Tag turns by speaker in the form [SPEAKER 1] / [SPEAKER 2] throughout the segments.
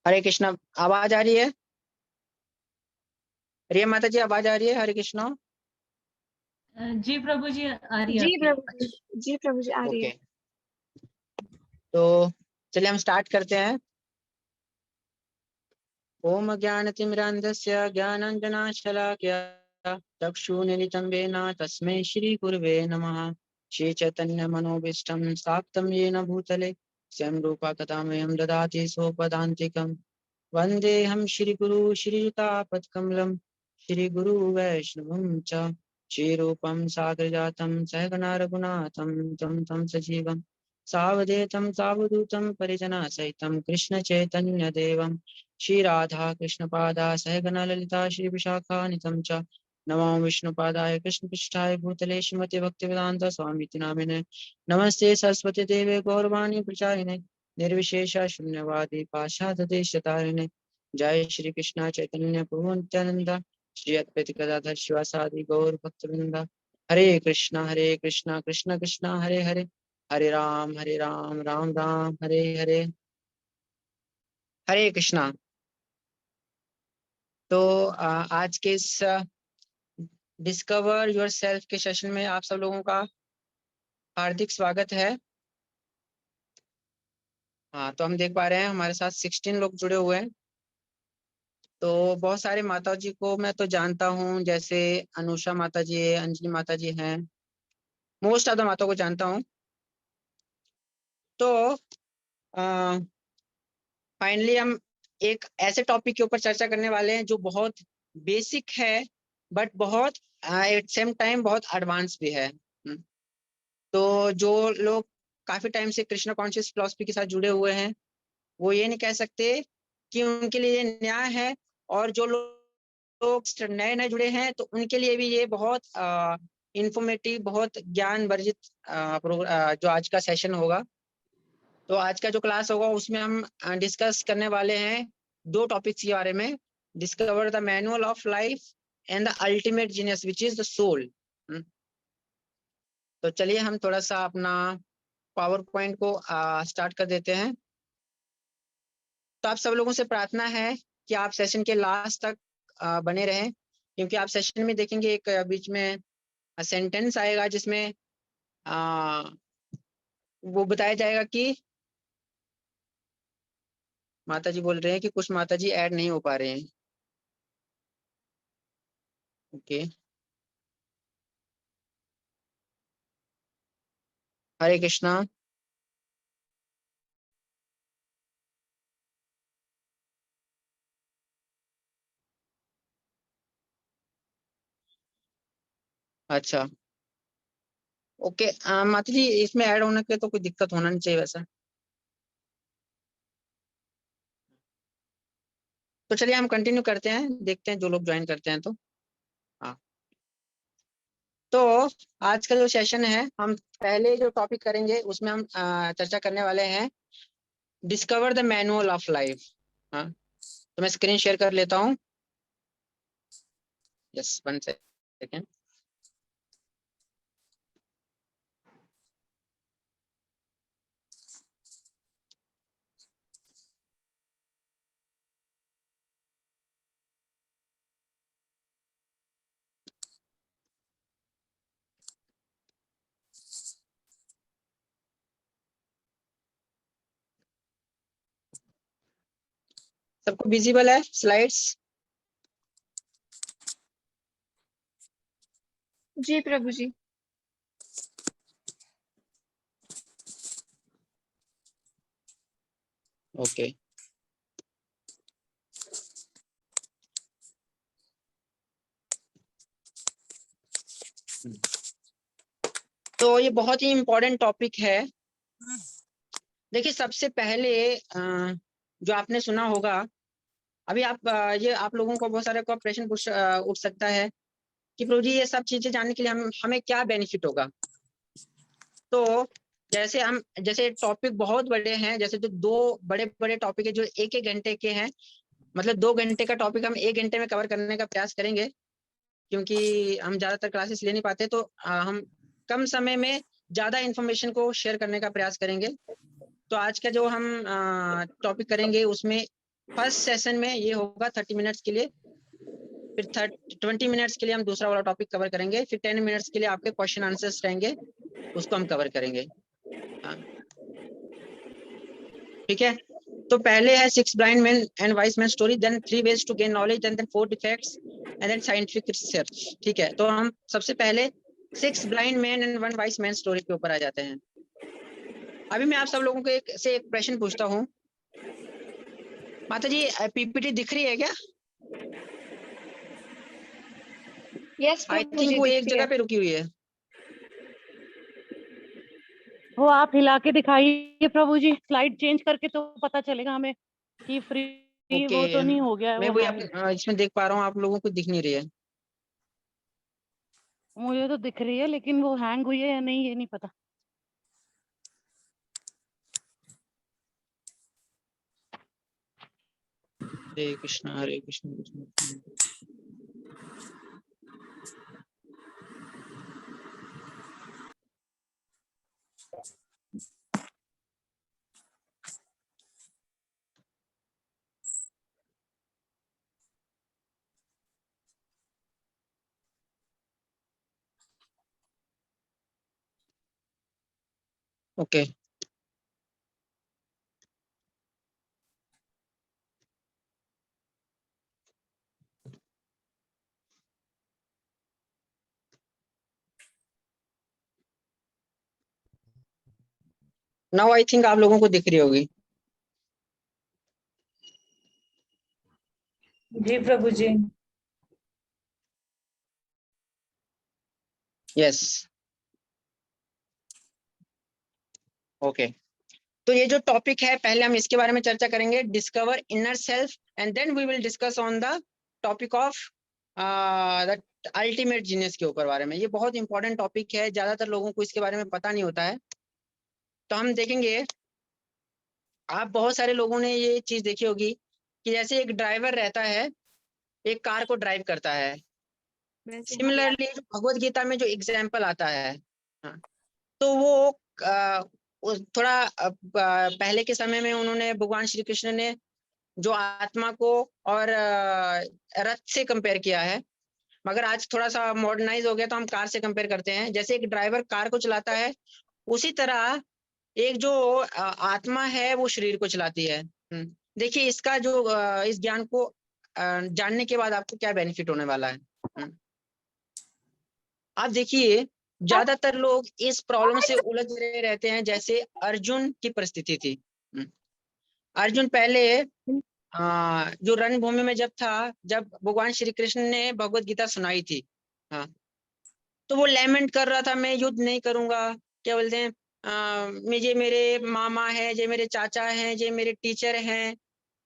[SPEAKER 1] हरे कृष्णा। आवाज आ रही है? रिया माता जी, आवाज आ रही है? हरे कृष्णा।
[SPEAKER 2] जी प्रभु जी, आ रही है
[SPEAKER 3] जी
[SPEAKER 2] आपकी।
[SPEAKER 3] प्रभु जी, जी प्रभु जी, आ रही है।
[SPEAKER 1] ओके, तो चलिए हम स्टार्ट करते हैं। ओम ज्ञानतिमिरान्धस्य ज्ञानाञ्जनशलाकया चक्षुर्मीलितं येन तस्मै श्रीगुरवे नमः। श्रीचैतन्यमनोभीष्टं स्थापितं येन भूतले स्वयं रूपा कदा मह्यं ददाति स्वपदान्तिकं। वन्देऽहं श्रीगुरु श्रीयुतापत्कमलं श्रीगुरु वैष्णवं च श्रीरूपं सागरजातं सहगना रघुनाथं तं सजीवं सावधेतं सावधूतं परिजनसहितं कृष्णचैतन्यदेवं श्री राधा कृष्ण पादा सहगना ललिता श्री विशाखानितं च नमो विष्णुपादाय कृष्ण पृष्ठाय भूतले श्रीमते भक्तिवेदांत स्वामी नामिने। नमस्ते सरस्वती देवे गौरवाणी प्रचारिणे निर्विशेष शून्यवादी पाशाद देशतारिणे। जय श्री कृष्ण चैतन्य प्रभु नित्यानंद श्री अद्वैत गदाधर शिवासादि गौर भक्तवृंद। हरे कृष्णा कृष्ण कृष्ण हरे हरे, हरे राम राम राम हरे हरे। हरे कृष्णा। तो आज के इस डिस्कवर योर सेल्फ के सेशन में आप सब लोगों का हार्दिक स्वागत है। हाँ, तो हम देख पा रहे हैं हमारे साथ 16 लोग जुड़े हुए हैं। तो बहुत सारे माता जी को मैं तो जानता हूँ, जैसे अनुषा माता जी है, अंजलि माता जी हैं, मोस्ट ऑफ द माता को जानता हूँ। तो फाइनली हम एक ऐसे टॉपिक के ऊपर चर्चा करने वाले हैं जो बहुत बेसिक है बट बहुत एट सेम टाइम बहुत एडवांस भी है। तो जो लोग काफी टाइम से कृष्ण कॉन्शियस फिलॉसफी के साथ जुड़े हुए हैं वो ये नहीं कह सकते कि उनके लिए ये नया है, और जो लोग नए नए जुड़े हैं तो उनके लिए भी ये बहुत इंफॉर्मेटिव, बहुत ज्ञान वर्जित जो आज का सेशन होगा। तो आज का जो क्लास होगा उसमें हम डिस्कस करने वाले हैं दो टॉपिक्स के बारे में। Discover the manual of life and the ultimate genius which is the soul. तो चलिए हम थोड़ा सा अपना पावर पॉइंट को स्टार्ट कर देते हैं। तो आप सब लोगों से प्रार्थना है कि आप सेशन के लास्ट तक बने रहें, क्योंकि आप सेशन में देखेंगे एक बीच में सेंटेंस आएगा जिसमें वो बताया जाएगा कि माता जी बोल रहे हैं कि कुछ माता जी ऐड नहीं हो पा रहे हैं। ओके, हरे कृष्णा। अच्छा, ओके। माता जी इसमें ऐड होने के तो कोई दिक्कत होना नहीं चाहिए वैसा। तो चलिए हम कंटिन्यू करते हैं, देखते हैं जो लोग ज्वाइन करते हैं। तो हाँ, तो आज का जो सेशन है हम पहले जो टॉपिक करेंगे उसमें हम चर्चा करने वाले हैं discover the manual of life. हाँ, तो मैं स्क्रीन शेयर कर लेता हूँ। Yes, 1 second. सबको विजिबल है स्लाइड्स?
[SPEAKER 3] जी प्रभु जी।
[SPEAKER 1] ओके, तो ये बहुत ही इम्पोर्टेंट टॉपिक है। देखिए, सबसे पहले जो आपने सुना होगा, अभी आप ये आप लोगों को बहुत सारे प्रश्न उठ सकता है कि प्रभु जी ये सब चीजें जानने के लिए हमें क्या बेनिफिट होगा। तो जैसे टॉपिक बहुत बड़े हैं, जैसे जो दो बड़े बड़े टॉपिक है जो एक एक घंटे के हैं, मतलब 2 घंटे का टॉपिक हम 1 घंटे में कवर करने का प्रयास करेंगे, क्योंकि हम ज्यादातर क्लासेस ले नहीं पाते। तो हम कम समय में ज्यादा इंफॉर्मेशन को शेयर करने का प्रयास करेंगे। तो आज का जो हम टॉपिक करेंगे उसमें फर्स्ट सेशन में ये होगा 30 मिनट्स के लिए, फिर 20 मिनट्स के लिए हम दूसरा वाला टॉपिक कवर करेंगे, फिर 10 मिनट्स के लिए आपके क्वेश्चन आंसर्स रहेंगे, उसको हम कवर करेंगे। ठीक है, तो पहले है 6 blind man and wise man story, then 3 ways to gain knowledge, then 4 defects and then scientific research. ठीक है, तो हम सबसे पहले 6 blind man and 1 wise man story के ऊपर आ जाते हैं। अभी मैं आप सब लोगों को एक प्रश्न पूछता हूँ। माता जी पीपीटी दिख रही है क्या?
[SPEAKER 3] यस
[SPEAKER 1] आई
[SPEAKER 3] प्रभु
[SPEAKER 1] थिंक
[SPEAKER 3] जी
[SPEAKER 1] वो
[SPEAKER 3] दिख
[SPEAKER 1] एक
[SPEAKER 3] रही
[SPEAKER 1] जगह
[SPEAKER 3] है।
[SPEAKER 1] पे रुकी हुई है।
[SPEAKER 4] वो आप हिला के दिखाइए प्रभु जी, स्लाइड चेंज करके तो पता चलेगा हमें कि फ्री
[SPEAKER 1] ओके,
[SPEAKER 4] वो तो नहीं हो गया है
[SPEAKER 1] मैं
[SPEAKER 4] वो
[SPEAKER 1] वही
[SPEAKER 4] हैंग।
[SPEAKER 1] इसमें देख पा रहा हूँ, आप लोगों को दिख नहीं रही है।
[SPEAKER 4] मुझे तो दिख रही है लेकिन वो हैंग हुई है या नहीं ये नहीं पता।
[SPEAKER 1] Hare Krishna Hare Krishna Krishna Krishna. Okay, now I think आप लोगों को दिख रही होगी।
[SPEAKER 2] जी प्रभु जी।
[SPEAKER 1] Yes, okay. तो ये जो टॉपिक है, पहले हम इसके बारे में चर्चा करेंगे, discover inner self, and then we will discuss on the topic of the ultimate genius के ऊपर बारे में। ये बहुत इंपॉर्टेंट टॉपिक है, ज्यादातर लोगों को इसके बारे में पता नहीं होता है। तो हम देखेंगे, आप बहुत सारे लोगों ने ये चीज देखी होगी कि जैसे एक ड्राइवर रहता है, एक कार को ड्राइव करता है। सिमिलरली भगवत गीता में जो एग्जाम्पल आता है, हाँ, तो वो थोड़ा पहले के समय में उन्होंने, भगवान श्री कृष्ण ने जो आत्मा को और रथ से कंपेयर किया है, मगर आज थोड़ा सा मॉडर्नाइज हो गया तो हम कार से कंपेयर करते हैं। जैसे एक ड्राइवर कार को चलाता है, उसी तरह एक जो आत्मा है वो शरीर को चलाती है। देखिए इसका जो इस ज्ञान को जानने के बाद आपको क्या बेनिफिट होने वाला है। आप देखिए, ज्यादातर लोग इस प्रॉब्लम से उलझ रहे रहते हैं, जैसे अर्जुन की परिस्थिति थी। अर्जुन पहले जो रणभूमि में जब था, जब भगवान श्री कृष्ण ने भगवत गीता सुनाई थी, हाँ, तो वो लेमेंट कर रहा था, मैं युद्ध नहीं करूंगा, क्या बोलते हैं, ये मेरे मामा है, ये मेरे चाचा हैं, ये मेरे टीचर हैं,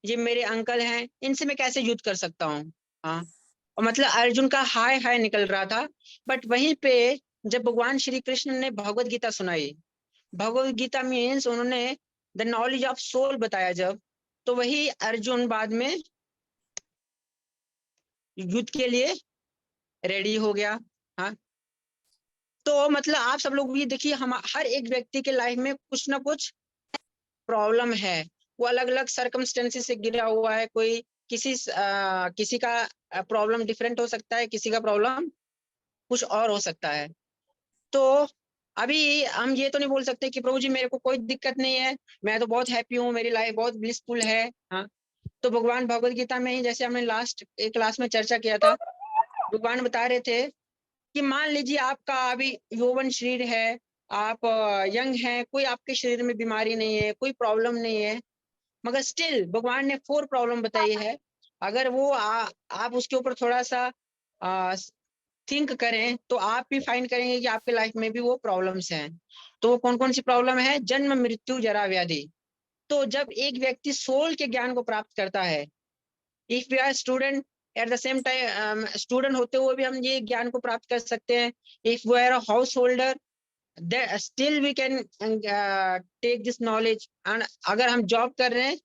[SPEAKER 1] ये मेरे अंकल हैं, इनसे मैं कैसे युद्ध कर सकता हूँ। हाँ, और मतलब अर्जुन का हाय हाय निकल रहा था। बट वहीं पे जब भगवान श्री कृष्ण ने भगवत गीता सुनाई, भगवत गीता मीन्स उन्होंने द नॉलेज ऑफ सोल बताया जब, तो वही अर्जुन बाद में युद्ध के लिए रेडी हो गया। हाँ, तो मतलब आप सब लोग ये देखिए, हम हर एक व्यक्ति के लाइफ में कुछ ना कुछ प्रॉब्लम है, वो अलग अलग सर्कमस्टेंसेस से गिरा हुआ है। कोई किसी का प्रॉब्लम डिफरेंट हो सकता है, किसी का प्रॉब्लम कुछ और हो सकता है। तो अभी हम ये तो नहीं बोल सकते कि प्रभु जी मेरे को कोई दिक्कत नहीं है, मैं तो बहुत हैप्पी हूँ, मेरी लाइफ बहुत ब्लिसफुल है। हाँ, तो भगवान भगवत गीता में ही, जैसे हमने लास्ट एक क्लास में चर्चा किया था, भगवान बता रहे थे कि मान लीजिए आपका अभी यौवन शरीर है, आप यंग हैं, कोई आपके शरीर में बीमारी नहीं है, कोई प्रॉब्लम नहीं है, मगर स्टिल भगवान ने 4 प्रॉब्लम बताई है। अगर वो आप उसके ऊपर थोड़ा सा थिंक करें तो आप भी फाइंड करेंगे कि आपके लाइफ में भी वो प्रॉब्लम्स हैं। तो वो कौन कौन सी प्रॉब्लम है? जन्म मृत्यु जरा व्याधि। तो जब एक व्यक्ति सोल के ज्ञान को प्राप्त करता है, if we are student, at the same time student होते हुए भी हम ये ज्ञान को प्राप्त कर सकते हैं। If we are a householder, still we can take this knowledge. And अगर हम जॉब कर रहे हैं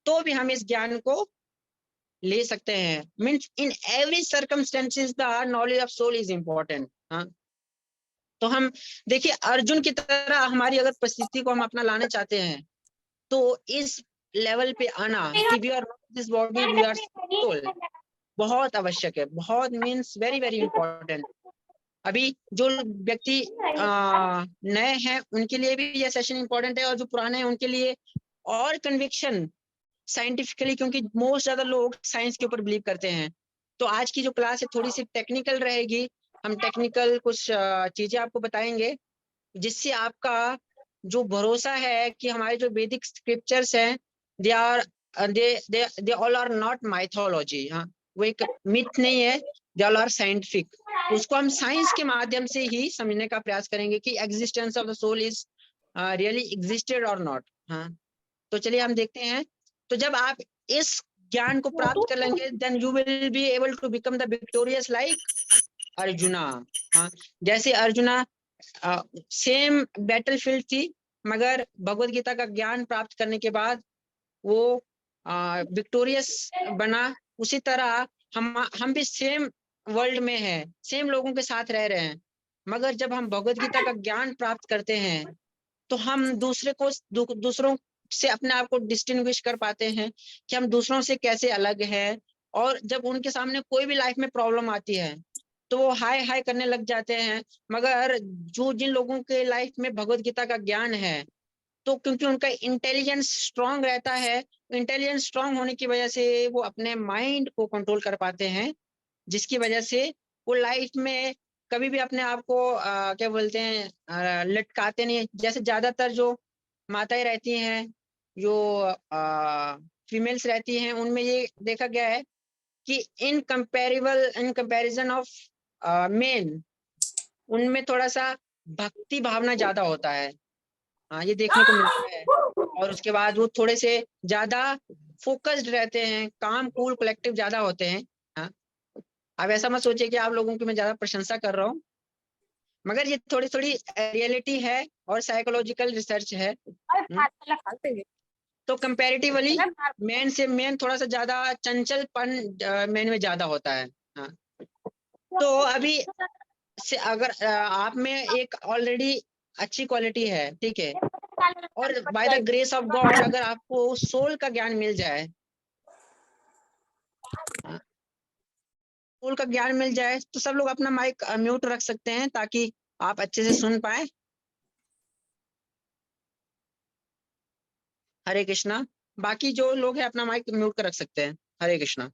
[SPEAKER 1] तो भी हम इस ज्ञान को ले सकते हैं। Means in every circumstances the knowledge of soul is important. हाँ, तो हम देखिए अर्जुन की तरह हमारी अगर परिस्थिति को हम अपना लाना चाहते हैं, तो इस लेवल पे आना कि we are not this body, we are soul, बहुत आवश्यक है, बहुत मीन्स वेरी वेरी इंपॉर्टेंट। अभी जो व्यक्ति नए हैं उनके लिए भी ये सेशन इंपॉर्टेंट है, और जो पुराने हैं उनके लिए और कन्विक्शन साइंटिफिकली, क्योंकि मोस्ट ज्यादा लोग साइंस के ऊपर बिलीव करते हैं। तो आज की जो क्लास है थोड़ी सी टेक्निकल रहेगी, हम टेक्निकल कुछ चीजें आपको बताएंगे जिससे आपका जो भरोसा है कि हमारे जो वैदिक स्क्रिप्चर्स हैं they are they all are not mythology, हाँ वो एक मिथ नहीं है, दे ऑल आर साइंटिफिक। उसको हम साइंस के माध्यम से ही समझने का प्रयास करेंगे कि existence of the soul is really existed और नॉट। हाँ, तो चलिए हम देखते हैं। तो जब आप इस ज्ञान को प्राप्त कर लेंगे then you will be able to become the victorious like Arjuna. हाँ, जैसे अर्जुना सेम बैटलफील्ड थी, मगर भगवत गीता का ज्ञान प्राप्त करने के बाद वो विक्टोरियस बना। उसी तरह हम भी सेम वर्ल्ड में हैं, सेम लोगों के साथ रह रहे हैं, मगर जब हम भगवत गीता का ज्ञान प्राप्त करते हैं तो हम दूसरों से अपने आप को डिस्टिंग्विश कर पाते हैं कि हम दूसरों से कैसे अलग हैं। और जब उनके सामने कोई भी लाइफ में प्रॉब्लम आती है तो वो हाय हाय करने लग जाते हैं, मगर जो जिन लोगों के लाइफ में भगवत गीता का ज्ञान है तो क्योंकि उनका इंटेलिजेंस स्ट्रांग रहता है, इंटेलिजेंस स्ट्रांग होने की वजह से वो अपने माइंड को कंट्रोल कर पाते हैं, जिसकी वजह से वो लाइफ में कभी भी अपने आप को क्या बोलते हैं लटकाते नहीं है। जैसे ज्यादातर जो माताएं रहती हैं, जो फीमेल्स रहती हैं, उनमें ये देखा गया है कि इन कंपैरिजन ऑफ मेन, उनमें थोड़ा सा भक्ति भावना ज्यादा होता है। हाँ, ये देखने को मिलता है। और उसके बाद वो थोड़े से ज्यादा फोकस्ड रहते हैं, काम कूल कलेक्टिव ज्यादा होते हैं। हाँ, अब ऐसा मत सोचिए कि आप लोगों की मैं ज्यादा प्रशंसा कर रहा हूँ, मगर ये थोड़ी थोड़ी रियलिटी है और साइकोलॉजिकल रिसर्च है। तो कंपैरेटिवली मेन थोड़ा सा ज्यादा चंचलपन मेन में ज्यादा होता है। हाँ, तो अभी से अगर आप में एक ऑलरेडी अच्छी क्वालिटी है, ठीक है, और by the grace of God अगर आपको सोल का ज्ञान मिल जाए, सोल का ज्ञान मिल जाए, तो सब लोग अपना माइक म्यूट रख सकते हैं ताकि आप अच्छे से सुन पाए। हरे कृष्णा। बाकी जो लोग हैं अपना माइक म्यूट कर रख सकते हैं। हरे कृष्णा।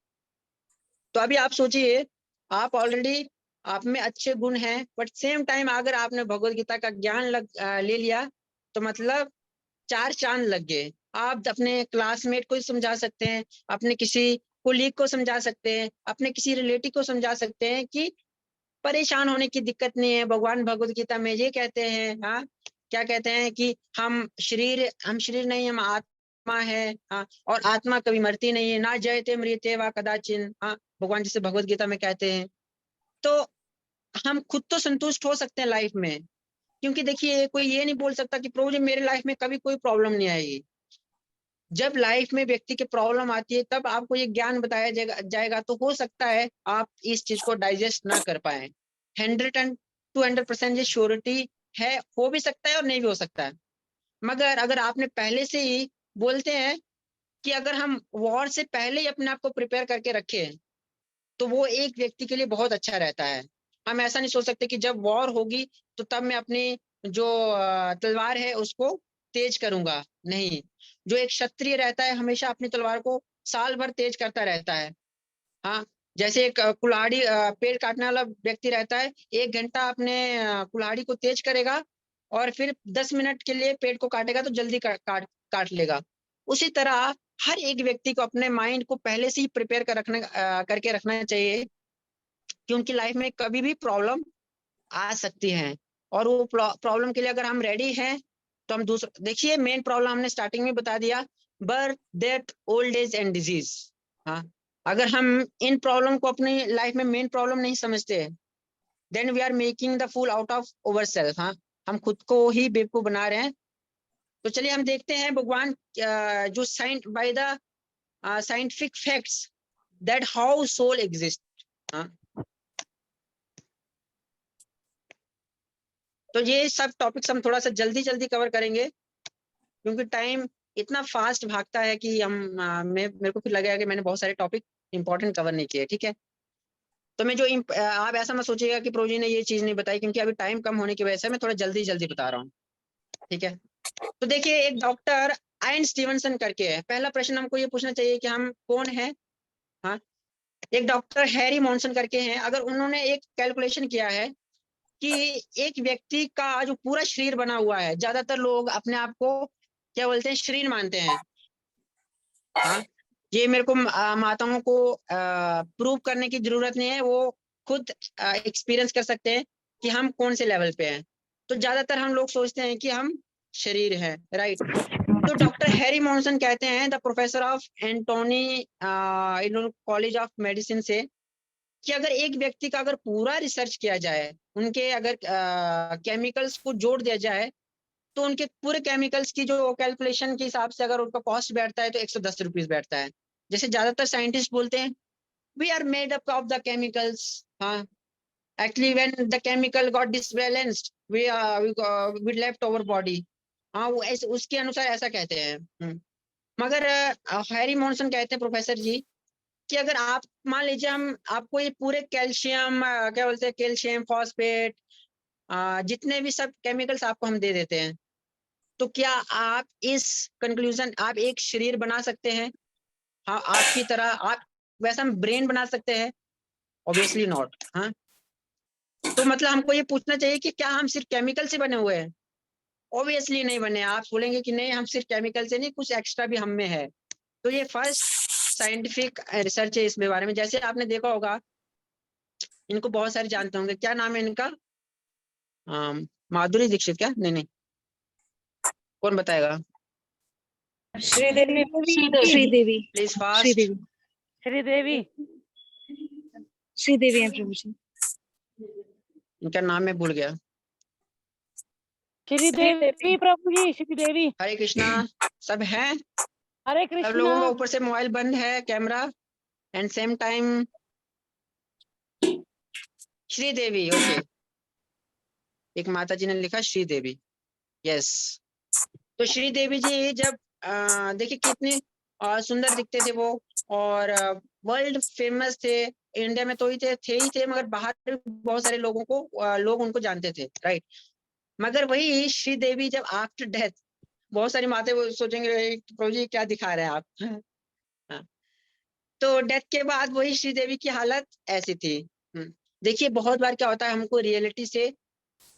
[SPEAKER 1] तो अभी आप सोचिए, आप ऑलरेडी आप में अच्छे गुण हैं, बट सेम टाइम अगर आपने भगवत गीता का ज्ञान ले लिया तो मतलब 4 चांद लग गए। आप अपने क्लासमेट को समझा सकते हैं, अपने किसी कोलीग को समझा सकते हैं, अपने किसी रिलेटिव को समझा सकते हैं कि परेशान होने की दिक्कत नहीं है। भगवान भगवत गीता में ये कहते हैं, हाँ क्या कहते हैं कि हम शरीर नहीं, हम आत्मा है। हाँ, और आत्मा कभी मरती नहीं है, ना जयते मृत्युर्वा वा कदाचिन। हाँ, भगवान जिसे भगवत गीता में कहते हैं। तो हम खुद तो संतुष्ट हो सकते हैं लाइफ में, क्योंकि देखिए कोई ये नहीं बोल सकता कि प्रभु जी मेरे लाइफ में कभी कोई प्रॉब्लम नहीं आएगी। जब लाइफ में व्यक्ति की प्रॉब्लम आती है तब आपको ये ज्ञान बताया जाएगा, तो हो सकता है आप इस चीज को डाइजेस्ट ना कर पाए। 100% ये श्योरिटी है, हो भी सकता है और नहीं भी हो सकता है। मगर अगर आपने पहले से ही, बोलते हैं कि अगर हम वॉर से पहले ही अपने आप को प्रिपेयर करके रखे तो वो एक व्यक्ति के लिए बहुत अच्छा रहता है। हम ऐसा नहीं सोच सकते कि जब वॉर होगी तो तब मैं अपनी जो तलवार है उसको तेज करूंगा। नहीं, जो एक क्षत्रिय रहता है हमेशा अपनी तलवार को साल भर तेज करता रहता है। हाँ, जैसे एक कुल्हाड़ी पेड़ काटने वाला व्यक्ति रहता है, 1 घंटा अपने कुल्हाड़ी को तेज करेगा और फिर 10 मिनट के लिए पेड़ को काटेगा तो जल्दी काट लेगा। उसी तरह हर एक व्यक्ति को अपने माइंड को पहले से ही प्रिपेयर करके रखना चाहिए, क्योंकि लाइफ में कभी भी प्रॉब्लम आ सकती है। और वो प्रॉब्लम के लिए अगर हम रेडी हैं तो हम दूसरा, देखिए मेन प्रॉब्लम हमने स्टार्टिंग में बता दिया, birth death old age and disease. हाँ, अगर हम इन प्रॉब्लम को अपनी लाइफ में मेन प्रॉब्लम नहीं समझते then we are making the fool out of over self. हाँ, हम खुद को ही बेवकूफ बना रहे हैं। तो चलिए हम देखते हैं भगवान जो by the scientific facts that how soul exist. हाँ, तो ये सब टॉपिक्स हम थोड़ा सा जल्दी कवर करेंगे क्योंकि टाइम इतना फास्ट भागता है कि मेरे को फिर लगेगा कि मैंने बहुत सारे टॉपिक इंपॉर्टेंट कवर नहीं किए। ठीक है, तो मैं जो आप ऐसा मत सोचिएगा कि प्रोजी ने ये चीज नहीं बताई, क्योंकि अभी टाइम कम होने की वजह से मैं थोड़ा जल्दी जल्दी बता रहा हूँ। ठीक है, तो देखिए एक डॉक्टर आयन स्टीवनसन करके है। पहला प्रश्न हमको ये पूछना चाहिए कि हम कौन है। हाँ, एक डॉक्टर हैरी मॉन्सन करके हैं। अगर उन्होंने एक कैलकुलेशन किया है कि एक व्यक्ति का जो पूरा शरीर बना हुआ है, ज्यादातर लोग अपने आप को क्या बोलते हैं, शरीर मानते हैं। हाँ, ये मेरे को माताओं को प्रूव करने की जरूरत नहीं है, वो खुद एक्सपीरियंस कर सकते हैं कि हम कौन से लेवल पे हैं। तो ज्यादातर हम लोग सोचते हैं कि हम शरीर है, राइट। तो डॉक्टर हैरी मॉन्सन कहते हैं, the professor of Anthony college of medicine से, कि अगर एक व्यक्ति का अगर पूरा रिसर्च किया जाए, उनके अगर केमिकल्स को जोड़ दिया जाए, तो उनके पूरे केमिकल्स की जो कैलकुलेशन के हिसाब से अगर उनका कॉस्ट बैठता है तो 110 रुपीज बैठता है। जैसे ज्यादातर साइंटिस्ट बोलते हैं, we are made up of the chemicals. हाँ, actually when the chemical got disbalanced we left over body. हाँ, वो ऐसे उसके अनुसार ऐसा कहते हैं। मगर हैरी मॉन्सन कहते हैं प्रोफेसर जी कि अगर आप मान लीजिए हम आपको ये पूरे कैल्शियम क्या बोलते हैं, कैल्शियम फॉस्फेट जितने भी सब केमिकल्स आपको हम दे देते हैं, तो क्या आप इस कंक्लूजन आप एक शरीर बना सकते हैं? हाँ, आपकी तरह आप वैसा हम ब्रेन बना सकते हैं? Obviously not. हाँ, तो मतलब हमको ये पूछना चाहिए कि क्या हम सिर्फ केमिकल से बने हुए हैं? ऑब्वियसली नहीं बने। आप बोलेंगे कि नहीं हम सिर्फ केमिकल से नहीं, कुछ एक्स्ट्रा भी हम में है। तो ये फर्स्ट साइंटिफिक रिसर्च है इसके बारे में। जैसे आपने देखा होगा, इनको बहुत सारे जानते होंगे, क्या नाम है इनका? माधुरी दीक्षित? क्या? नहीं नहीं, कौन बताएगा?
[SPEAKER 3] श्रीदेवी
[SPEAKER 2] श्रीदेवी।
[SPEAKER 3] Sridevi
[SPEAKER 1] please fast.
[SPEAKER 3] श्रीदेवी
[SPEAKER 4] श्रीदेवी।
[SPEAKER 3] श्रीदेवी हैं प्रभु जी।
[SPEAKER 1] इनका नाम मैं भूल गया।
[SPEAKER 4] श्रीदेवी प्रभु जी, श्रीदेवी।
[SPEAKER 1] हरे कृष्णा। सब हैं?
[SPEAKER 4] हरे
[SPEAKER 1] सब लोगों का
[SPEAKER 4] कृष्णा।
[SPEAKER 1] ऊपर से मोबाइल बंद है, camera and same time. Sridevi, okay. एक माता जी ने लिखा श्रीदेवी, यस। तो श्रीदेवी जी जब देखिए कितने सुंदर दिखते थे वो, और वर्ल्ड फेमस थे। इंडिया में तो ही थे, मगर बाहर भी बहुत सारे लोगों को लोग उनको जानते थे, राइट। मगर वही श्रीदेवी जब आफ्टर डेथ, बहुत सारी माते वो सोचेंगे प्रभु जी क्या दिखा रहे हैं आप। हाँ, तो डेथ के बाद वही श्रीदेवी की हालत ऐसी थी। देखिए बहुत बार क्या होता है, हमको रियलिटी से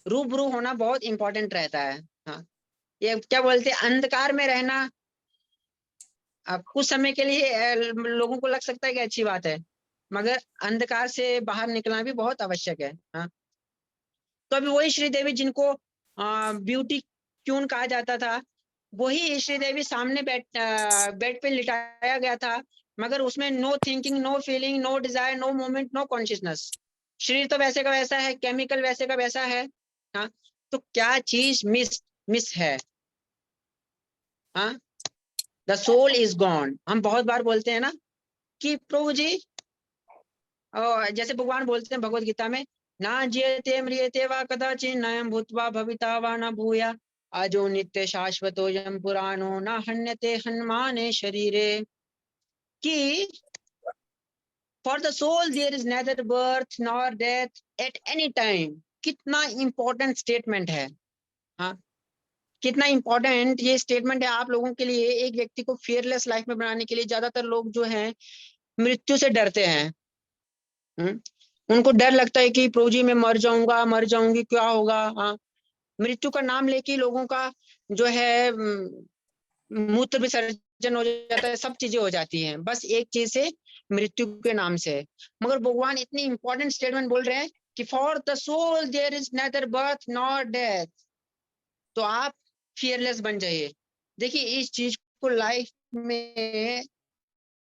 [SPEAKER 1] रूबरू होना बहुत इंपॉर्टेंट रहता है। हाँ, ये क्या बोलते हैं, अंधकार में रहना कुछ समय के लिए लोगों को लग सकता है कि अच्छी बात है, मगर अंधकार से बाहर निकलना भी बहुत आवश्यक है। हाँ, तो अभी वही श्रीदेवी जिनको ब्यूटी क्यून कहा जाता था, वही श्रीदेवी सामने बेड पे लिटाया गया था, मगर उसमें no thinking, no feeling, no desire, no movement, no consciousness. शरीर तो वैसे का वैसा है, केमिकल वैसे का वैसा है। हाँ, तो क्या चीज मिस है? हाँ, द सोल इज गॉन। हम बहुत बार बोलते हैं ना कि प्रभु जी, जैसे भगवान बोलते हैं भगवत गीता में, ना जियते म्रियते वा कदाचिन नयम भूत्वा भविता वा न भूया अजो नित्य शाश्वतो यम पुराणो न हन्यते हनुमाने शरीरे। कि for the soul there is neither birth nor death at any time. कितना इंपॉर्टेंट स्टेटमेंट है। हाँ, कितना इंपॉर्टेंट ये स्टेटमेंट है आप लोगों के लिए। एक व्यक्ति को फियरलेस लाइफ में बनाने के लिए ज्यादातर लोग जो हैं मृत्यु से डरते हैं। उनको डर लगता है कि प्रभु जी मैं मर जाऊंगा, मर जाऊंगी, क्या होगा। हाँ, मृत्यु का नाम लेके लोगों का जो है मूत्र विसर्जन हो जाता है, सब चीजें हो जाती हैं बस एक चीज से, मृत्यु के नाम से। मगर भगवान इतनी इंपॉर्टेंट स्टेटमेंट बोल रहे हैं कि for the soul there is neither birth nor death. तो आप फियरलेस बन जाइए। देखिए इस चीज को लाइफ में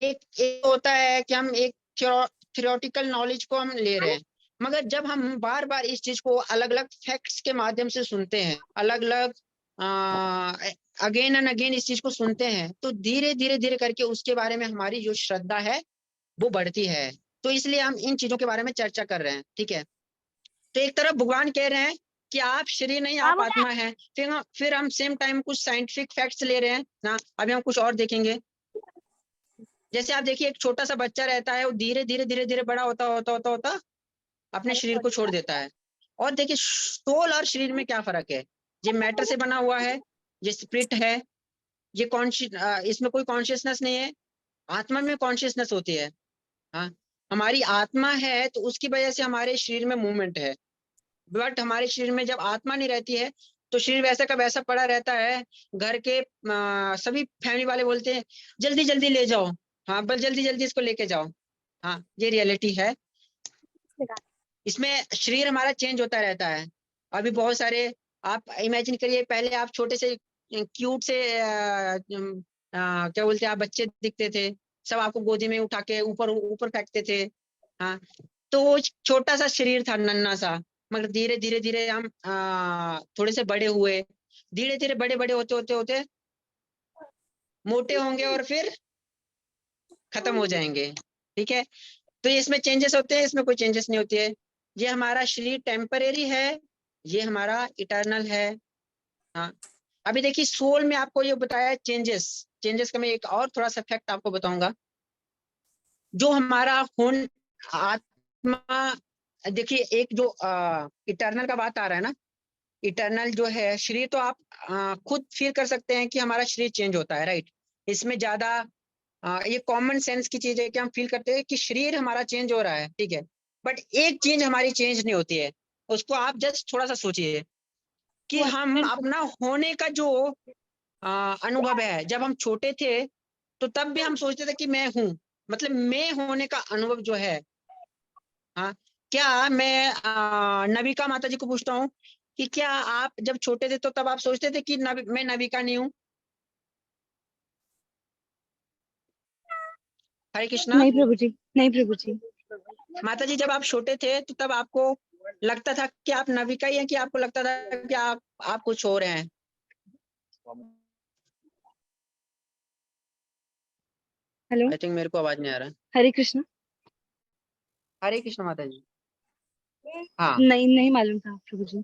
[SPEAKER 1] एक होता है कि हम एक थ्योरेटिकल नॉलेज को हम ले रहे हैं, मगर जब हम बार बार इस चीज को अलग अलग फैक्ट्स के माध्यम से सुनते हैं, अलग अलग अगेन एंड अगेन इस चीज को सुनते हैं, तो धीरे धीरे धीरे करके उसके बारे में हमारी जो श्रद्धा है वो बढ़ती है। तो इसलिए हम इन चीजों के बारे में चर्चा कर रहे हैं, ठीक है। तो एक तरफ भगवान कह रहे हैं कि आप शरीर नहीं, आप आत्मा है। फिर हम सेम टाइम कुछ साइंटिफिक फैक्ट्स ले रहे हैं ना, अभी हम कुछ और देखेंगे। जैसे आप देखिए, एक छोटा सा बच्चा रहता है, वो धीरे धीरे धीरे धीरे बड़ा होता होता होता होता अपने शरीर को छोड़ देता है। और देखिए सोल और शरीर में क्या फर्क है। ये मैटर से बना हुआ है, ये स्पिरिट है, ये इसमें कोई कॉन्शियसनेस नहीं है। आत्मा में कॉन्शियसनेस होती है। हाँ, हमारी आत्मा है तो उसकी वजह से हमारे शरीर में मूवमेंट है। बट हमारे शरीर में जब आत्मा नहीं रहती है तो शरीर वैसा का वैसा पड़ा रहता है। घर के सभी फैमिली वाले बोलते हैं जल्दी जल्दी ले जाओ, हाँ बस जल्दी जल्दी इसको लेके जाओ। हाँ, ये रियलिटी है। इसमें शरीर हमारा चेंज होता रहता है। अभी बहुत सारे आप इमेजिन करिए, पहले आप छोटे से क्यूट से क्या बोलते हैं, आप बच्चे दिखते थे, सब आपको गोदी में उठा के ऊपर ऊपर फेंकते थे। हाँ, तो वो छोटा सा शरीर था, नन्हा सा, मगर धीरे धीरे धीरे हम थोड़े से बड़े हुए, धीरे धीरे बड़े बड़े होते होते होते मोटे होंगे और फिर खत्म हो जाएंगे। ठीक है, तो इसमें चेंजेस होते हैं, इसमें कोई चेंजेस नहीं होती है। ये हमारा शरीर टेम्परेरी है, ये हमारा इटर्नल है। हाँ, अभी देखिए सोल में आपको ये बताया चेंजेस। चेंजेस का मैं एक और थोड़ा सा फैक्ट आपको बताऊंगा। जो हमारा खून, आत्मा, देखिए एक जो इटर्नल का बात आ रहा है ना, इटर्नल जो है शरीर, तो आप खुद फील कर सकते हैं कि हमारा शरीर चेंज होता है, राइट। इसमें ज्यादा ये कॉमन सेंस की चीज है कि हम फील करते हैं कि शरीर हमारा चेंज हो रहा है, ठीक है। बट एक चीज हमारी चेंज नहीं होती है, उसको आप जस्ट थोड़ा सा सोचिए कि हम अपना होने का जो अनुभव है, जब हम छोटे थे तो तब भी हम सोचते थे कि मैं हूँ, मतलब मैं होने का अनुभव जो है। हाँ, क्या मैं नविका माता जी को पूछता हूँ कि क्या आप जब छोटे थे तो तब आप सोचते थे कि मैं नविका नहीं हूँ? हरे कृष्णा।
[SPEAKER 3] नहीं प्रभु जी, नहीं प्रभु जी।
[SPEAKER 1] माता जी, जब आप छोटे थे तो तब आपको लगता था कि आप नविका ही हैं, कि आपको लगता था कि आप कुछ और हैं?
[SPEAKER 3] हेलो,
[SPEAKER 1] आई थिंक मेरे को आवाज नहीं आ रहा।
[SPEAKER 3] हरे कृष्ण।
[SPEAKER 1] हरे कृष्ण माता जी। हाँ
[SPEAKER 3] नहीं, नहीं मालूम था प्रभु जी।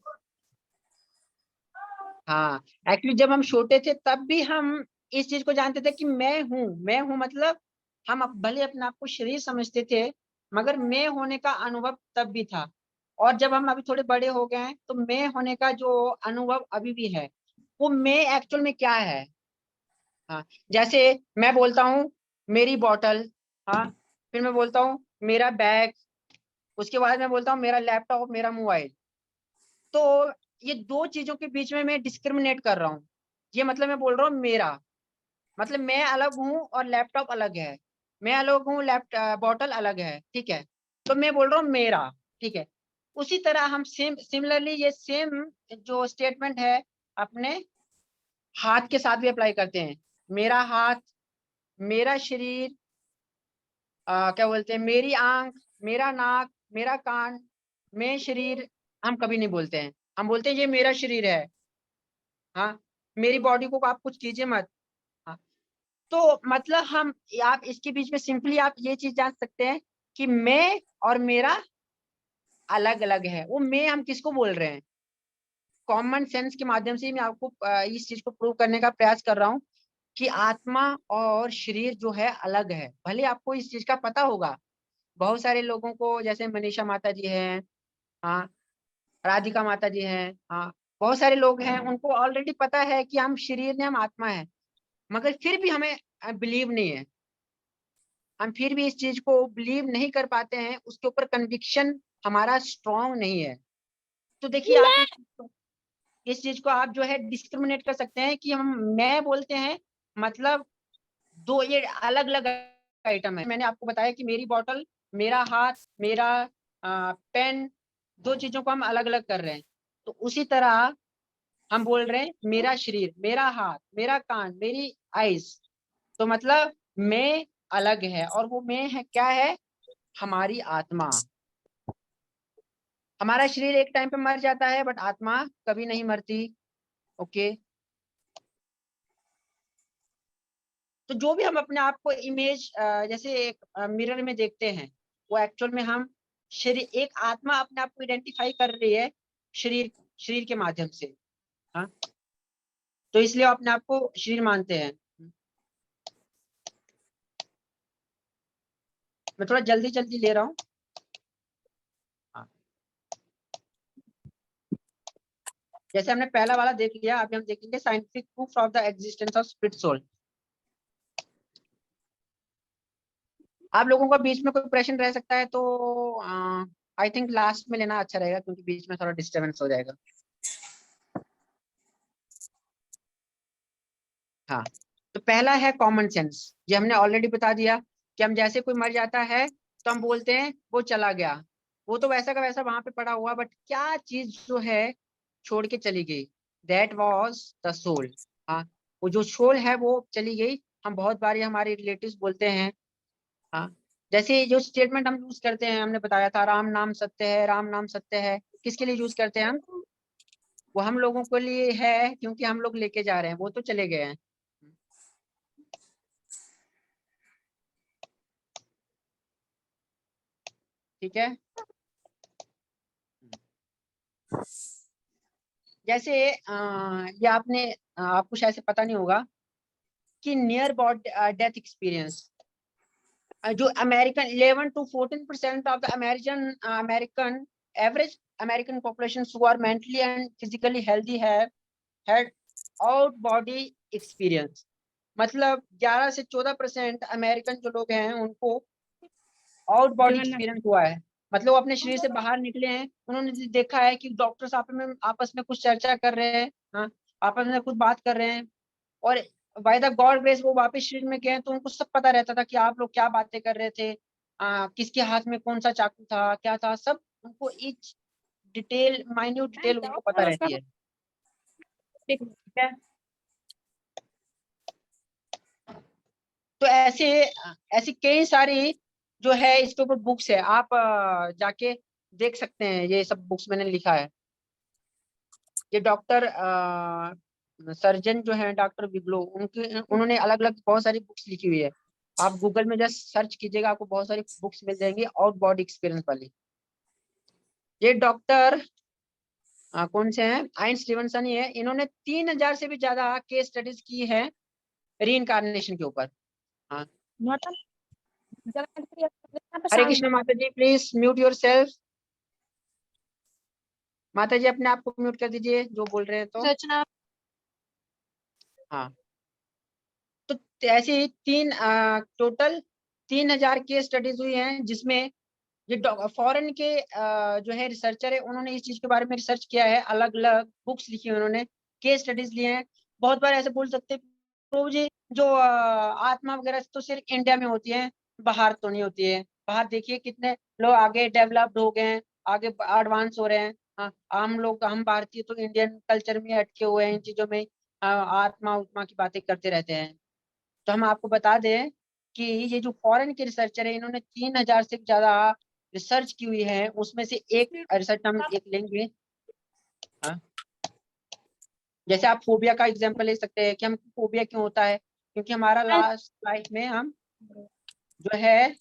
[SPEAKER 1] हाँ, एक्चुअली जब हम छोटे थे तब भी हम इस चीज को जानते थे कि मैं हूँ, मतलब हम भले अपने आप को शरीर समझते थे, मगर मैं होने का अनुभव तब भी था। और जब हम अभी थोड़े बड़े हो गए हैं तो मैं होने का जो अनुभव अभी भी है, वो मैं एक्चुअल में क्या है। हाँ, जैसे मैं बोलता हूँ मेरी बॉटल, हाँ, फिर मैं बोलता हूँ मेरा बैग, उसके बाद मैं बोलता हूँ मेरा लैपटॉप, मेरा मोबाइल। तो ये दो चीजों के बीच में मैं डिस्क्रिमिनेट कर रहा हूँ। ये मतलब मैं बोल रहा हूँ मेरा, मतलब मैं अलग हूँ और लैपटॉप अलग है, मैं अलग हूँ, बॉटल अलग है, ठीक है। तो मैं बोल रहा हूँ मेरा, ठीक है। उसी तरह हम सिमिलरली ये सेम जो स्टेटमेंट है अपने हाथ के साथ भी अप्लाई करते हैं। मेरा हाथ, मेरा शरीर, क्या बोलते हैं, मेरी आंख, मेरा नाक, मेरा कान, मैं शरीर, हम कभी नहीं बोलते हैं। हम बोलते हैं ये मेरा शरीर है। हाँ, मेरी बॉडी को आप कुछ कीजिए मत। हाँ, तो मतलब हम, आप इसके बीच में सिंपली आप ये चीज जान सकते हैं कि मैं और मेरा अलग अलग है। वो मैं हम किसको बोल रहे हैं? कॉमन सेंस के माध्यम से ही मैं आपको इस चीज को प्रूव करने का प्रयास कर रहा हूँ कि आत्मा और शरीर जो है अलग है। भले आपको इस चीज का पता होगा, बहुत सारे लोगों को, जैसे मनीषा माता जी हैं, हाँ, राधिका माता जी हैं, हाँ, बहुत सारे लोग हैं, उनको ऑलरेडी पता है कि हम शरीर ने, हम आत्मा है, मगर फिर भी हमें बिलीव नहीं है। हम फिर भी इस चीज को बिलीव नहीं कर पाते हैं, उसके ऊपर कन्विक्शन हमारा स्ट्रांग नहीं है। तो देखिए आप इस चीज को आप जो है डिस्क्रिमिनेट कर सकते हैं कि हम मैं बोलते हैं, मतलब दो ये अलग अलग आइटम है। मैंने आपको बताया कि मेरी बॉटल, मेरा हाथ, मेरा पेन, दो चीजों को हम अलग अलग कर रहे हैं। तो उसी तरह हम बोल रहे हैं मेरा शरीर, मेरा हाथ, मेरा कान, मेरी आईज, तो मतलब मैं अलग है, और वो मैं है क्या है? हमारी आत्मा। हमारा शरीर एक टाइम पे मर जाता है, बट आत्मा कभी नहीं मरती। ओके, तो जो भी हम अपने आप को इमेज जैसे एक मिरर में देखते हैं, वो एक्चुअल में हम शरीर, एक आत्मा अपने आप को आइडेंटिफाई कर रही है शरीर शरीर के माध्यम से। हाँ, तो इसलिए वो अपने आप को शरीर मानते हैं। मैं थोड़ा जल्दी जल्दी ले रहा हूँ। हाँ, जैसे हमने पहला वाला देख लिया, अभी हम देखेंगे scientific proof of the existence of spirit soul. आप लोगों का बीच में कोई प्रश्न रह सकता है तो आई थिंक लास्ट में लेना अच्छा रहेगा, क्योंकि बीच में थोड़ा डिस्टर्बेंस हो जाएगा। हाँ, तो पहला है कॉमन सेंस। ये हमने ऑलरेडी बता दिया कि हम जैसे कोई मर जाता है तो हम बोलते हैं वो चला गया, वो तो वैसा का वैसा वहां पे पड़ा हुआ, बट क्या चीज जो है छोड़ के चली गई, दैट वॉज द सोल। हाँ, वो जो सोल है वो चली गई। हम बहुत बार हमारे रिलेटिव्स बोलते हैं। हाँ, जैसे जो स्टेटमेंट हम यूज करते हैं, हमने बताया था राम नाम सत्य है, राम नाम सत्य है, किसके लिए यूज करते हैं हम? वो हम लोगों के लिए है, क्योंकि हम लोग लेके जा रहे हैं, वो तो चले गए हैं। ठीक है। जैसे ये आपको शायद से पता नहीं होगा कि नियर अबाउट डेथ एक्सपीरियंस, जो American 11 to 14% of the American average American population who are mentally and physically healthy had out body experience. मतलब 11 से 14% अमेरिकन जो लोग हैं उनको आउट बॉडी एक्सपीरियंस हुआ है। मतलब वो अपने शरीर से बाहर निकले हैं, उन्होंने देखा है कि डॉक्टर्स आपस में कुछ चर्चा कर रहे हैं। हाँ, आपस में कुछ बात कर रहे हैं, और बाय द गॉड ग्रेस वो वापस शरीर में गए, तो उनको सब पता रहता था कि आप लोग क्या बातें कर रहे थे, किसके हाथ में कौन सा चाकू था, क्या था, सब उनको ईच डिटेल, माइन्यूट डिटेल उनको पता रहती है। ठीक है। तो ऐसे ऐसी कई सारी जो है इसके ऊपर बुक्स है, आप जाके देख सकते हैं, ये सब बुक्स मैंने लिखा है। ये डॉक्टर सर्जन जो है डॉक्टर बिगलो, उन्होंने अलग अलग बहुत सारी बुक्स लिखी हुई है। आप गूगल में जस्ट सर्च कीजिएगा, आपको बहुत सारी बुक्स मिल जाएंगी आउट बॉडी एक्सपीरियंस वाली। ये डॉक्टर कौन से हैं? आइन स्टीवनसन ही है। इन्होंने 3000 से भी ज्यादा केस स्टडीज की है री के ऊपर। हाँ, हरे कृष्ण माता जी, प्लीज म्यूट योर सेल्फ। माता जी अपने आप को म्यूट कर दीजिए जो बोल रहे हैं तो। हाँ, तो ऐसे टोटल 3000 केस स्टडीज हुई हैं, जिसमें ये फॉरेन के जो है रिसर्चर है, उन्होंने इस चीज के बारे में रिसर्च किया है, अलग अलग बुक्स लिखी है उन्होंने, केस स्टडीज लिए हैं। बहुत बार ऐसे बोल सकते हैं प्रभु जी, जो आत्मा वगैरह तो सिर्फ इंडिया में होती है, बाहर तो नहीं होती है। बाहर देखिए कितने लोग आगे डेवलप्ड हो गए हैं, आगे एडवांस हो रहे हैं। हाँ, हम भारतीय तो इंडियन कल्चर में अटके हुए हैं, इन चीजों में आत्मा उत्मा की बातें करते रहते हैं। तो हम आपको बता दें कि ये जो फॉरेन के रिसर्चर है, इन्होंने 3000 से ज्यादा रिसर्च की हुई है, उसमें से एक रिसर्च हम एक लेंगे। हाँ, जैसे आप फोबिया का एग्जांपल ले सकते हैं कि हम फोबिया क्यों होता है, क्योंकि हमारा लास्ट लाइफ में हम जो है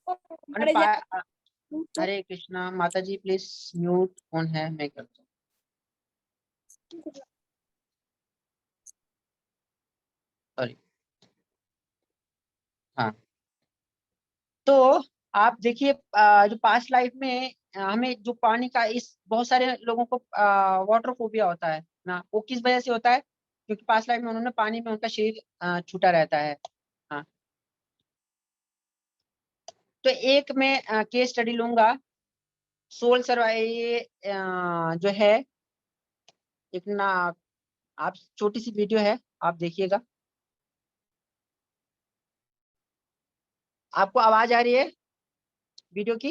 [SPEAKER 1] हमने हरे कृष्णा माता जी, प्लीज म्यूट कौन है, मैं करता हूँ। सॉरी। हाँ, तो आप देखिए जो पास्ट लाइफ में हमें जो पानी का, इस बहुत सारे लोगों को वाटर फोबिया होता है ना, वो किस वजह से होता है? क्योंकि पास्ट लाइफ में उन्होंने पानी में उनका शरीर छूटा रहता है। हाँ, तो एक मैं केस स्टडी लूंगा, सोल सर्वाइव जो है, एक ना, आप छोटी सी वीडियो है, आप देखिएगा। आपको आवाज आ रही है वीडियो की?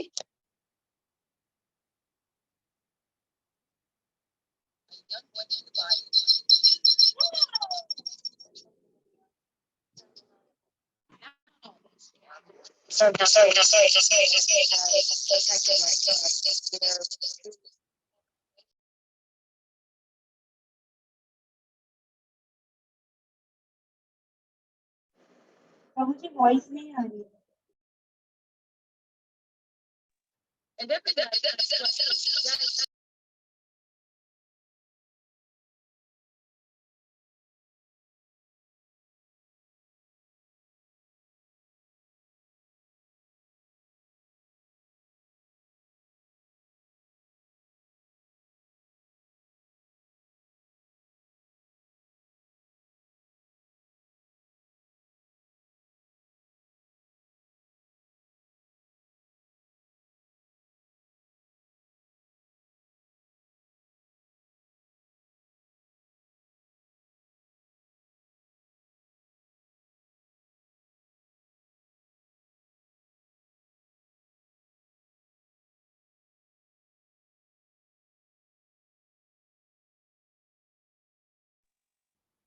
[SPEAKER 2] मुझे वॉइस नहीं आ रही है।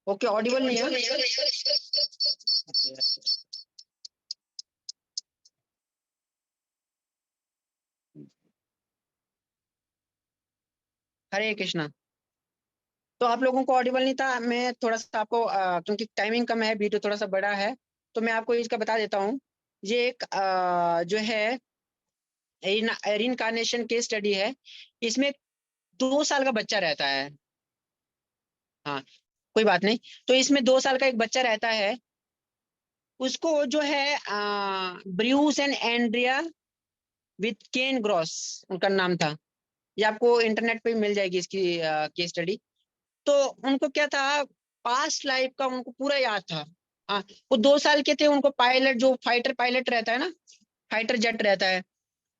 [SPEAKER 1] ओके, ऑडिबल नहीं है? हरे कृष्णा। तो आप लोगों को ऑडिबल नहीं था, मैं थोड़ा सा आपको क्योंकि टाइमिंग कम है, वीडियो थोड़ा सा बड़ा है, तो मैं आपको इसका बता देता हूँ। ये एक जो है रिइंकार्नेशन केस स्टडी है। इसमें 2 साल का बच्चा रहता है। हाँ, कोई बात नहीं। तो इसमें 2 साल का एक बच्चा रहता है, उसको जो है Bruce and Andrea with Ken Gross उनका नाम था। ये आपको इंटरनेट पे मिल जाएगी इसकी केस स्टडी। तो उनको क्या था, पास्ट लाइफ का उनको पूरा याद था। हाँ, वो 2 साल के थे, उनको पायलट, जो फाइटर पायलट रहता है ना, फाइटर जेट रहता है,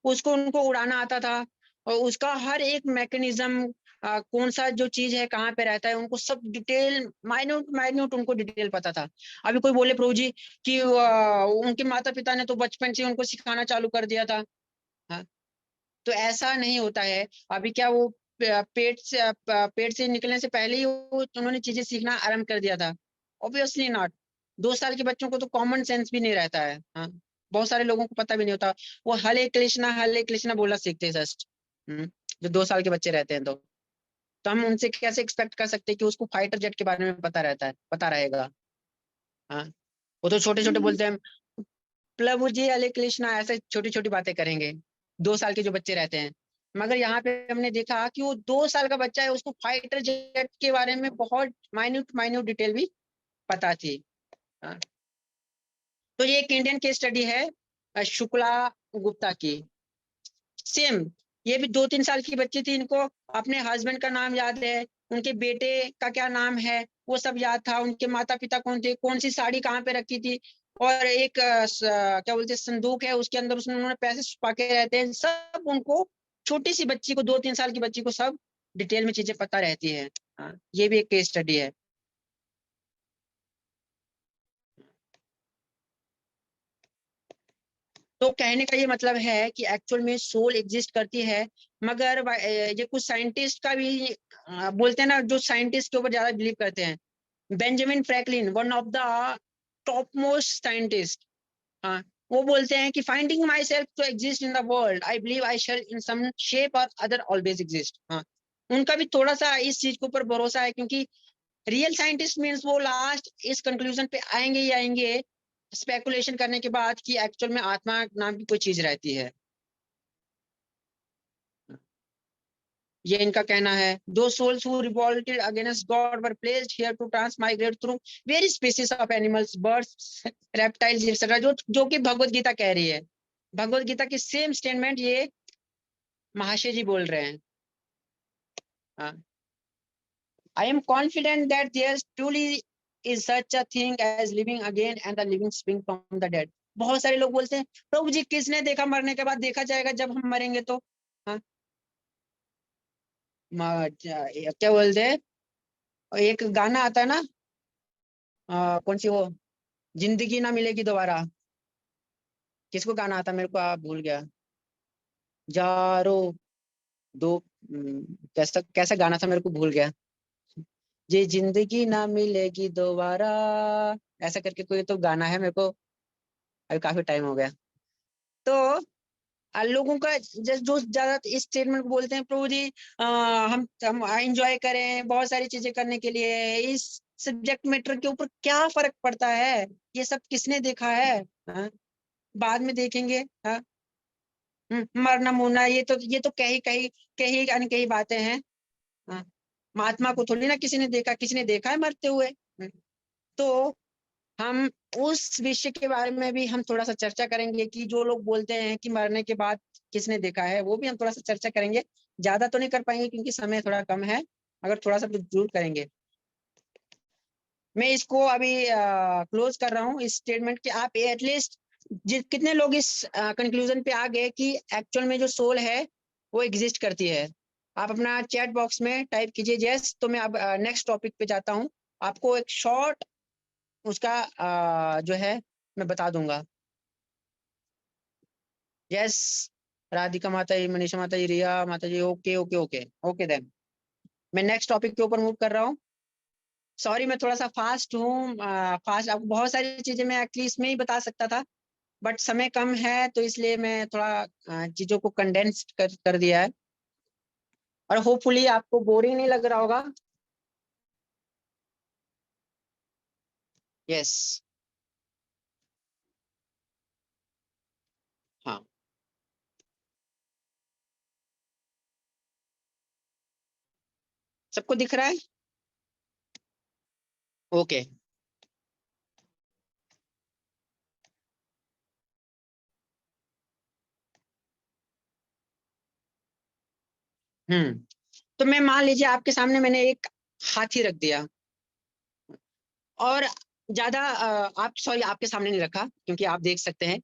[SPEAKER 1] उसको उनको उड़ाना आता था। और उसका हर एक मैकेनिज्म, कौन सा जो चीज है कहाँ पे रहता है, उनको सब डिटेल, माइन्यूट माइन्यूट उनको डिटेल पता था। अभी कोई बोले प्रभु जी कि उनके माता पिता ने तो बचपन से उनको सिखाना चालू कर दिया था। हाँ, तो ऐसा नहीं होता है। अभी क्या वो पेट से निकलने से पहले ही उन्होंने चीजें सीखना आरंभ कर दिया था? Obviously not. 2 साल के बच्चों को तो कॉमन सेंस भी नहीं रहता है। हाँ, बहुत सारे लोगों को पता भी नहीं होता। वो हले कृष्णा बोला सीखते हैं जस्ट। जो 2 साल के बच्चे रहते हैं तो हम उनसे कैसे एक्सपेक्ट कर सकते हैं कि उसको फाइटर जेट के बारे में पता रहेगा? हाँ, वो तो छोटे छोटे बोलते हैं प्रभु जी हरे कृष्णा, ऐसे छोटी छोटी बातें करेंगे 2 साल के जो बच्चे रहते हैं। मगर यहाँ पे हमने देखा कि वो 2 साल का बच्चा है, उसको फाइटर जेट के बारे में बहुत माइन्यूट माइन्यूट डिटेल भी पता थी। हाँ। तो ये एक इंडियन केस स्टडी है, शुक्ला गुप्ता की। सेम, ये भी 2-3 साल की बच्ची थी, इनको अपने हस्बैंड का नाम याद है, उनके बेटे का क्या नाम है वो सब याद था, उनके माता पिता कौन थे, कौन सी साड़ी कहाँ पे रखी थी, और एक क्या बोलते हैं संदूक है, उसके अंदर उसमें उन्होंने पैसे छुपा के रहते हैं, सब उनको, छोटी सी बच्ची को, 2-3 साल की बच्ची को सब डिटेल में चीजें पता रहती है। हाँ, ये भी एक केस स्टडी है। तो कहने का ये मतलब है कि एक्चुअल में सोल एग्जिस्ट करती है। मगर ये कुछ साइंटिस्ट का भी बोलते हैं ना, जो साइंटिस्ट के ऊपर ज्यादा बिलीव करते हैं, Benjamin Franklin, one of the top most scientist, हाँ, वो बोलते हैं कि finding my self to exist in the world, I believe I shall in some shape or other always exist. हाँ, उनका भी थोड़ा सा इस चीज के ऊपर भरोसा है, क्योंकि रियल साइंटिस्ट मीन्स वो लास्ट इस कंक्लूजन पे आएंगे ही आएंगे, स्पेकुलेशन करने के बाद, कि एक्चुअल में आत्मा नाम की कोई चीज रहती है। ये इनका कहना है। दो souls who revolted against God were placed here to transmigrate through various species of animals, birds, reptiles, etc. जो कि भगवत गीता कह रही है। भगवत गीता की सेम स्टेटमेंट ये महाशय जी बोल रहे हैं। हाँ, I am confident that there truly is such a thing as living again and the living spring from the dead. बहुत सारे लोग बोलते हैं प्रभु जी किसने देखा मरने के बाद? देखा जाएगा जब हम मरेंगे तो। हाँ, क्या बोलते हैं, एक गाना आता है ना, कौन सी वो, जिंदगी ना मिलेगी दोबारा, किसको गाना आता, मेरे को आप भूल गया, जारो दो, कैसा कैसा गाना था, मेरे को भूल गया। ये जिंदगी ना मिलेगी दोबारा, ऐसा करके कोई तो गाना है, मेरे को अभी काफी टाइम हो गया। तो लोगों का जो ज्यादा इस स्टेटमेंट को बोलते हैं प्रभु जी हम एंजॉय करें बहुत सारी चीजें करने के लिए, इस सब्जेक्ट मैटर के ऊपर क्या फर्क पड़ता है, ये सब किसने देखा है? हाँ? बाद में देखेंगे। हाँ, मरना मुरना ये तो कही अनकही बातें हैं। हाँ, महात्मा को थोड़ी ना किसी ने देखा, किसी ने देखा है मरते हुए? तो हम उस विषय के बारे में भी हम थोड़ा सा चर्चा करेंगे, कि जो लोग बोलते हैं कि मरने के बाद किसने देखा है, वो भी हम थोड़ा सा चर्चा करेंगे। ज्यादा तो नहीं कर पाएंगे क्योंकि समय थोड़ा कम है, अगर थोड़ा सा तो जरूर करेंगे। मैं इसको अभी क्लोज कर रहा हूँ इस स्टेटमेंट के। आप एटलीस्ट कितने लोग इस कंक्लूजन पे आ गए कि एक्चुअल में जो सोल है वो एग्जिस्ट करती है? आप अपना चैट बॉक्स में टाइप कीजिए यस। तो मैं अब नेक्स्ट टॉपिक पे जाता हूँ, आपको एक शॉर्ट उसका जो है मैं बता दूंगा। यस, राधिका माता जी, मनीषा माता जी, रिया माता जी, okay okay okay okay. Then मैं नेक्स्ट टॉपिक के ऊपर मूव कर रहा हूँ। सॉरी मैं थोड़ा सा फास्ट हूँ, फास्ट आपको बहुत सारी चीजें मैं एक्चुअली इसमें ही बता सकता था, बट समय कम है तो इसलिए मैं थोड़ा चीजों को कंडेंस कर दिया है, और होपफुली आपको बोरिंग नहीं लग रहा होगा। यस, हाँ, सबको दिख रहा है? ओके, तो मैं मान लीजिए आपके सामने मैंने एक हाथी रख दिया, और ज्यादा आप सॉरी आपके सामने नहीं रखा क्योंकि आप देख सकते हैं,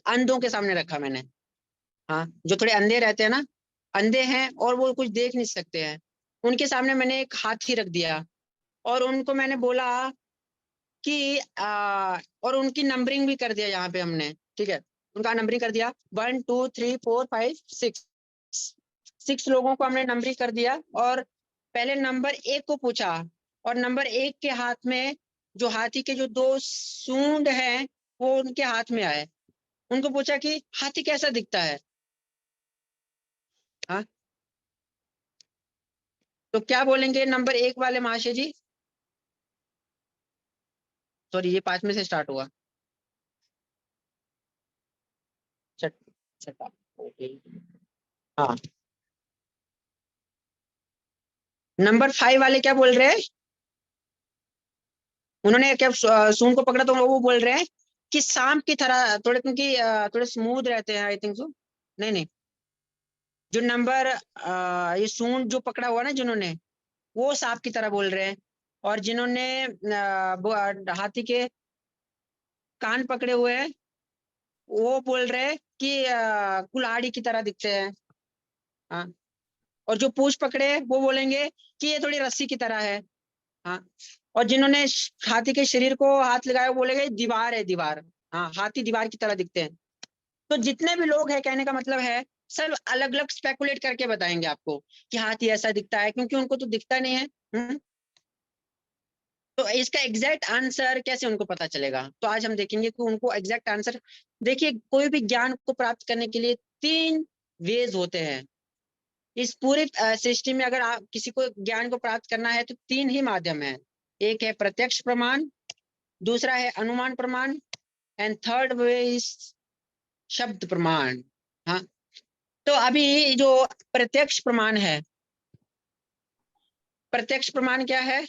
[SPEAKER 1] अंधों के सामने रखा मैंने। हाँ, जो थोड़े अंधे रहते हैं ना, अंधे हैं और वो कुछ देख नहीं सकते हैं, उनके सामने मैंने एक हाथी रख दिया, और उनको मैंने बोला कि और उनकी नंबरिंग भी कर दिया यहाँ पे हमने, ठीक है, उनका नंबरिंग कर दिया 1 2 3 4 5 6 लोगों को हमने नंबरिंग कर दिया, और पहले नंबर 1 को पूछा, और नंबर 1 के हाथ में जो हाथी के जो 2 सूंड हैं वो उनके हाथ में आए, उनको पूछा कि हाथी कैसा दिखता है। हाँ, तो क्या बोलेंगे नंबर 1 वाले महाशय जी? सॉरी ये 5 में से स्टार्ट हुआ। छठा, हाँ, नंबर 5 वाले क्या बोल रहे हैं? उन्होंने क्या सूंड को पकड़ा तो वो बोल रहे हैं कि सांप की तरह, थोड़े क्योंकि थोड़े स्मूथ रहते हैं, आई थिंक सो। नहीं नहीं, जो नंबर ये सूंड जो पकड़ा हुआ ना जिन्होंने, वो सांप की तरह बोल रहे हैं, और जिन्होंने हाथी के कान पकड़े हुए हैं वो बोल रहे हैं कि कुल्हाड़ी की तरह दिखते हैं। हाँ, और जो पूंछ पकड़े हैं वो बोलेंगे कि ये थोड़ी रस्सी की तरह है। हाँ, और जिन्होंने हाथी के शरीर को हाथ लगाया वो बोलेंगे दीवार है, दीवार। हाँ, हाथी दीवार की तरह दिखते हैं। तो जितने भी लोग हैं, कहने का मतलब है सब अलग अलग स्पेकुलेट करके बताएंगे आपको कि हाथी ऐसा दिखता है, क्योंकि उनको तो दिखता नहीं है। तो इसका एग्जैक्ट आंसर कैसे उनको पता चलेगा? तो आज हम देखेंगे कि उनको एग्जैक्ट आंसर, देखिए कोई भी ज्ञान को प्राप्त करने के लिए 3 वेज होते हैं। इस पूरे सृष्टि में अगर आप किसी को ज्ञान को प्राप्त करना है तो 3 ही माध्यम है। एक है प्रत्यक्ष प्रमाण, दूसरा है अनुमान प्रमाण, एंड थर्ड वे इज शब्द प्रमाण। हाँ, तो अभी जो प्रत्यक्ष प्रमाण है, प्रत्यक्ष प्रमाण क्या है?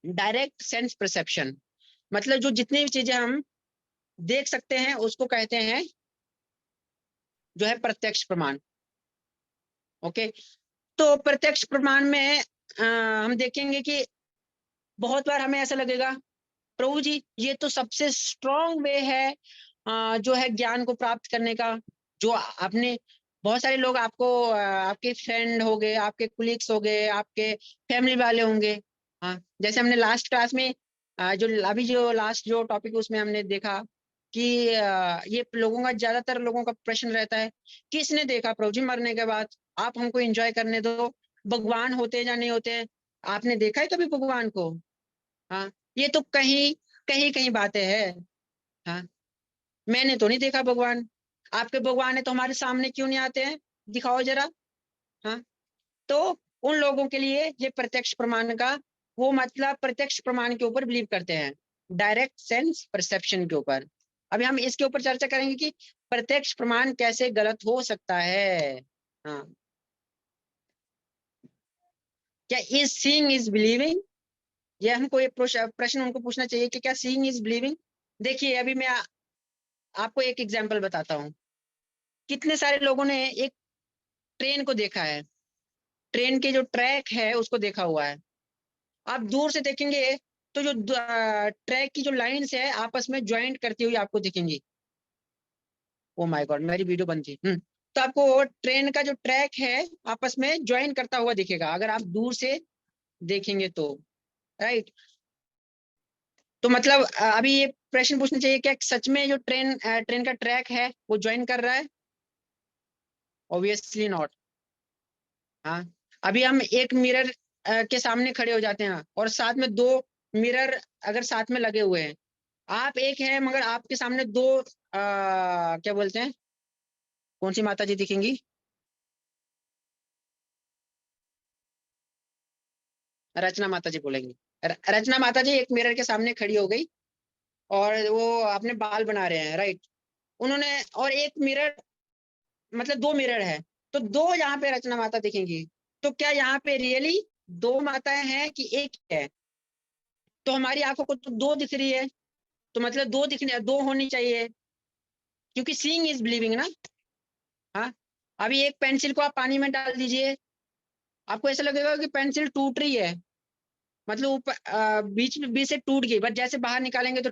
[SPEAKER 1] डायरेक्ट सेंस परसेप्शन, मतलब जो जितनी भी चीजें हम देख सकते हैं उसको कहते हैं जो है प्रत्यक्ष प्रमाण। ओके, तो प्रत्यक्ष प्रमाण में हम देखेंगे कि बहुत बार हमें ऐसा लगेगा प्रभु जी ये तो सबसे स्ट्रॉन्ग वे है जो है ज्ञान को प्राप्त करने का, जो आपने बहुत सारे लोग आपको आपके फ्रेंड हो गए, आपके कुलीग्स हो गए, आपके फैमिली वाले होंगे। हाँ, जैसे हमने लास्ट क्लास में जो अभी जो लास्ट जो टॉपिक उसमें हमने देखा कि ये लोगों का, ज्यादातर लोगों का प्रश्न रहता है किसने देखा प्रभु जी मरने के बाद, आप हमको एंजॉय करने दो, भगवान होते हैं या नहीं होते हैं, आपने देखा है कभी भगवान को? हाँ, ये तो कहीं कहीं कहीं बातें हैं। हाँ, मैंने तो नहीं देखा भगवान, आपके भगवान है तो हमारे सामने क्यों नहीं आते हैं, दिखाओ जरा। हाँ, तो उन लोगों के लिए ये प्रत्यक्ष प्रमाण का, वो मतलब प्रत्यक्ष प्रमाण के ऊपर बिलीव करते हैं, डायरेक्ट सेंस परसेप्शन के ऊपर। अभी हम इसके ऊपर चर्चा करेंगे कि प्रत्यक्ष प्रमाण कैसे गलत हो सकता है। हाँ, क्या इज सीइंग इज बिलीविंग? ये हमको ये प्रश्न उनको पूछना चाहिए कि क्या सीइंग इज बिलीविंग? देखिए अभी मैं आपको एक एग्जांपल बताता हूँ। कितने सारे लोगों ने एक ट्रेन को देखा है, ट्रेन के जो ट्रैक है उसको देखा हुआ है। आप दूर से देखेंगे तो जो ट्रैक की जो लाइंस है आपस में ज्वाइंट करती हुई आपको दिखेंगी। ओ माय गॉड, मेरी वीडियो बंद थी। तो आपको ट्रेन का जो ट्रैक है आपस में ज्वाइन करता हुआ दिखेगा अगर आप दूर से देखेंगे तो, राइट? तो मतलब अभी ये प्रश्न पूछना चाहिए क्या सच में जो ट्रेन का ट्रैक है वो ज्वाइन कर रहा है? Obviously not. हाँ, अभी हम एक मिरर के सामने खड़े हो जाते हैं और साथ में 2 मिरर अगर साथ में लगे हुए हैं, आप एक है मगर आपके सामने 2 क्या बोलते हैं, कौन सी माता जी दिखेंगी? रचना माता जी बोलेंगी। रचना माता जी एक मिरर के सामने खड़ी हो गई और वो अपने बाल बना रहे हैं, राइट? उन्होंने और एक मिरर मतलब 2 मिरर है, तो 2 यहाँ पे रचना माता दिखेंगी। तो क्या यहाँ पे रियली 2 माताएं हैं कि एक है? तो हमारी आंखों को तो 2 दिख रही है, तो मतलब 2 होनी चाहिए, क्योंकि सीइंग इज बिलीविंग ना। हाँ, अभी एक पेंसिल को आप पानी में डाल दीजिए, आपको ऐसा लगेगा कि पेंसिल टूट रही है, मतलब ऊपर बीच से टूट गई, बट जैसे बाहर निकालेंगे तो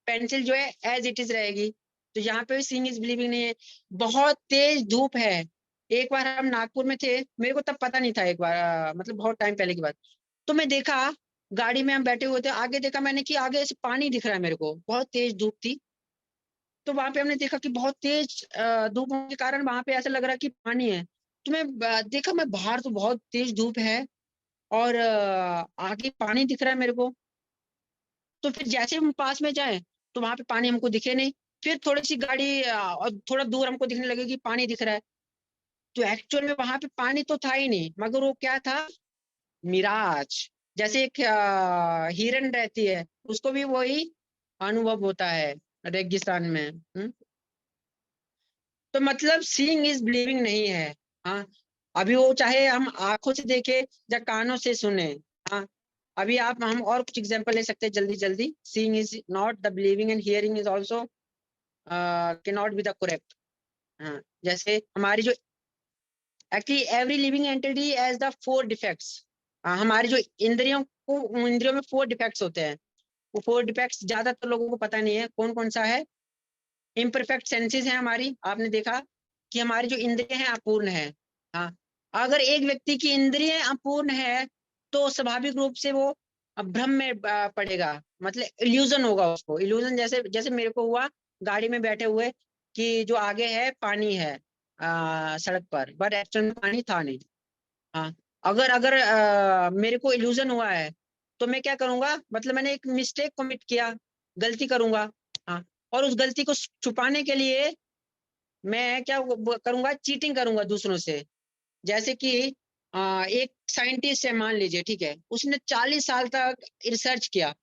[SPEAKER 1] पेंसिल जो है एज इट इज रहेगी। तो यहाँ पे सीइंग इज बिलीविंग नहीं है। बहुत तेज धूप है। एक बार हम नागपुर में थे, मेरे को तब पता नहीं था, एक बार मतलब बहुत टाइम पहले की बात। तो मैं देखा, गाड़ी में हम बैठे हुए थे, आगे देखा मैंने कि आगे से पानी दिख रहा है मेरे को, बहुत तेज धूप थी। तो वहां पे हमने देखा कि बहुत तेज धूप होने के कारण वहां पे ऐसा लग रहा कि पानी है। तो मैं देखा, मैं बाहर तो बहुत तेज धूप है और आगे पानी दिख रहा है मेरे को। तो फिर जैसे हम पास में जाए तो वहां पे पानी हमको दिखे नहीं। फिर थोड़ी सी गाड़ी और थोड़ा दूर हमको दिखने लगे कि पानी दिख रहा है। तो एक्चुअल में वहां पे पानी तो था ही नहीं, मगर वो क्या था, मिराज। जैसे एक हिरन रहती है, उसको भी वही अनुभव होता है रेगिस्तान में। तो मतलब सीइंग इज बिलीविंग नहीं है। हाँ, अभी वो चाहे हम आंखों से देखे या कानों से सुने। हाँ, अभी आप हम और कुछ एग्जांपल ले सकते हैं जल्दी जल्दी। Seeing is not the believing and hearing is also can not be the correct. हाँ, जैसे हमारी जो actually every living entity has the 4 defects. हमारी जो इंद्रियों में 4 डिफेक्ट्स होते हैं। वो 4 डिफेक्ट्स ज्यादातर लोगों को पता नहीं है कौन कौन सा है। इम्परफेक्ट सेंसेस है हमारी, आपने देखा कि हमारी जो इंद्रियां हैं अपूर्ण है। हाँ, अगर एक व्यक्ति की इंद्रियां अपूर्ण है तो स्वाभाविक रूप से वो भ्रम में पड़ेगा, मतलब इल्यूजन होगा उसको। इल्यूजन जैसे जैसे मेरे को हुआ गाड़ी में बैठे हुए कि जो आगे है पानी है सड़क पर, बट एक्चुअल में पानी था नहीं। हाँ, अगर अगर मेरे को इल्यूजन हुआ है तो मैं क्या करूंगा, मतलब मैंने एक मिस्टेक कमिट किया, गलती करूंगा। हाँ, और उस गलती को छुपाने के लिए मैं क्या करूंगा, चीटिंग करूंगा दूसरों से। जैसे कि एक साइंटिस्ट है मान लीजिए, ठीक है, उसने 40 साल तक रिसर्च किया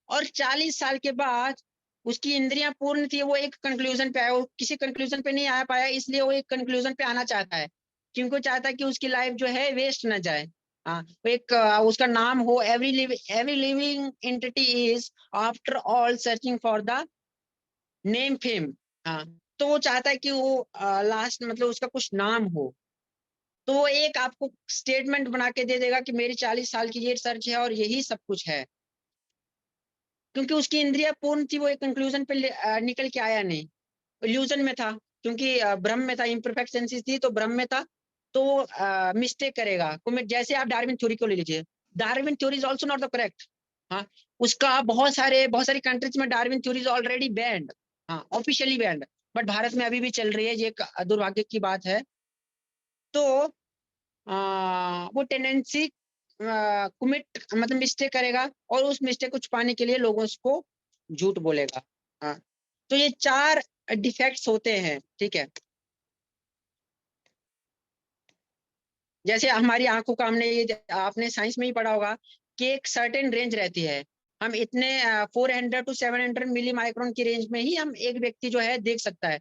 [SPEAKER 1] और 40 साल के बाद उसकी इंद्रियां पूर्ण थी, वो एक कंक्लूजन पे आया, वो किसी कंक्लूजन पे नहीं आ पाया, इसलिए वो एक कंक्लूजन पे आना चाहता है, क्योंकि वो चाहता है कि उसकी लाइफ जो है वेस्ट ना जाए। हाँ, वो एक उसका नाम हो every living entity is after all searching for the name fame. हाँ, तो वो चाहता है कि वो लास्ट मतलब उसका कुछ नाम हो। तो वो एक आपको स्टेटमेंट बना के दे देगा कि मेरी 40 साल की ये रिसर्च है और यही सब कुछ है, क्योंकि उसकी इंद्रिया पूर्ण थी, वो एक कंक्लूजन पे निकल के आया नहीं, इल्यूजन में था, क्योंकि भ्रम में था, इम्परफेक्ट सेंसेस थी तो भ्रम में था। तो मिस्टेक करेगा। जैसे आप डार्विन थ्योरी को ले लीजिए, Darwin theory is also not the correct. हाँ, उसका बहुत सारी कंट्रीज में Darwin theory is already band. हाँ, ऑफिशियली बैंड, बट भारत में अभी भी चल रही है, ये एक दुर्भाग्य की बात है। तो वो टेंडेंसी कमिट मतलब मिस्टेक करेगा और उस मिस्टेक को छुपाने के लिए लोगों को झूठ बोलेगा। हाँ, तो ये 4 डिफेक्ट्स होते हैं, ठीक है। जैसे हमारी आंखों का हमने ये आपने साइंस में ही पढ़ा होगा कि एक सर्टेन रेंज रहती है। हम इतने 400 to 700 मिली माइक्रोन की रेंज में ही हम एक व्यक्ति जो है देख सकता है।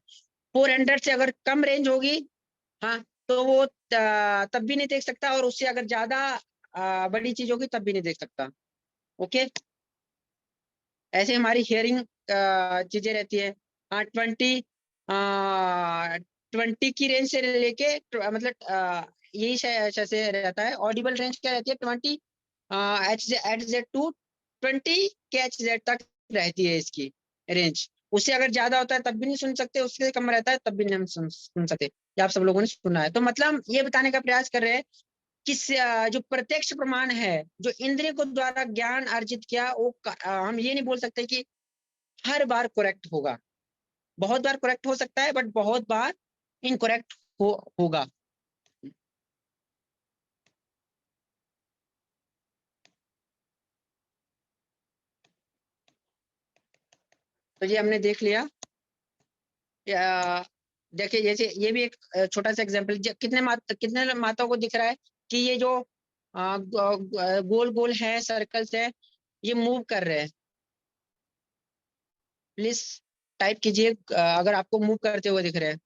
[SPEAKER 1] 400 से अगर कम रेंज होगी, हाँ, तो वो तब भी नहीं देख सकता, और उससे अगर ज्यादा बड़ी चीज होगी तब भी नहीं देख सकता। ओके, ऐसे हमारी हियरिंग चीजें रहती है। हाँ, 20 की रेंज से लेके मतलब यही से रहता है। ऑडिबल रेंज क्या रहती है, 20 HZ to 20 KHZ तक रहती है इसकी रेंज। उससे अगर ज्यादा होता है तब भी नहीं सुन सकते, उससे कम रहता है तब भी नहीं हम सुन सकते। ये आप सब लोगों ने सुना है। तो मतलब ये बताने का प्रयास कर रहे हैं कि जो प्रत्यक्ष प्रमाण है, जो इंद्रिय को द्वारा ज्ञान अर्जित किया, वो हम ये नहीं बोल सकते कि हर बार करेक्ट होगा। बहुत बार करेक्ट हो सकता है, बट बहुत बार इनकरेक्ट होगा। तो ये हमने देख लिया। देखिए जैसे ये भी एक छोटा सा एग्जाम्पल, कितने माताओं को दिख रहा है कि ये जो गोल गोल है, सर्कल्स है, ये मूव कर रहे हैं। प्लीज टाइप कीजिए अगर आपको मूव करते हुए दिख रहे हैं।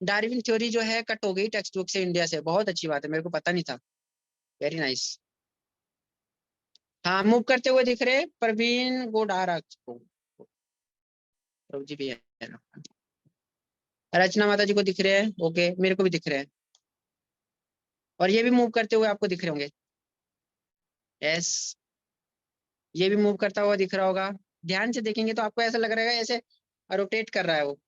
[SPEAKER 1] डार्विन थ्योरी जो है कट हो गई टेक्स्ट बुक से इंडिया से, बहुत अच्छी बात है, मेरे को पता नहीं था। Very nice. हाँ मूव करते हुए दिख रहे हैं। प्रवीण गोडारा को, प्रभु जी भी है ना। रचना माता जी को दिख रहे हैं, ओके, मेरे को भी दिख रहे हैं। और ये भी मूव करते हुए आपको दिख रहे होंगे। यस, ये भी मूव करता हुआ दिख रहा होगा। ध्यान से देखेंगे तो आपको ऐसा लग रहा है ऐसे रोटेट कर रहा है वो।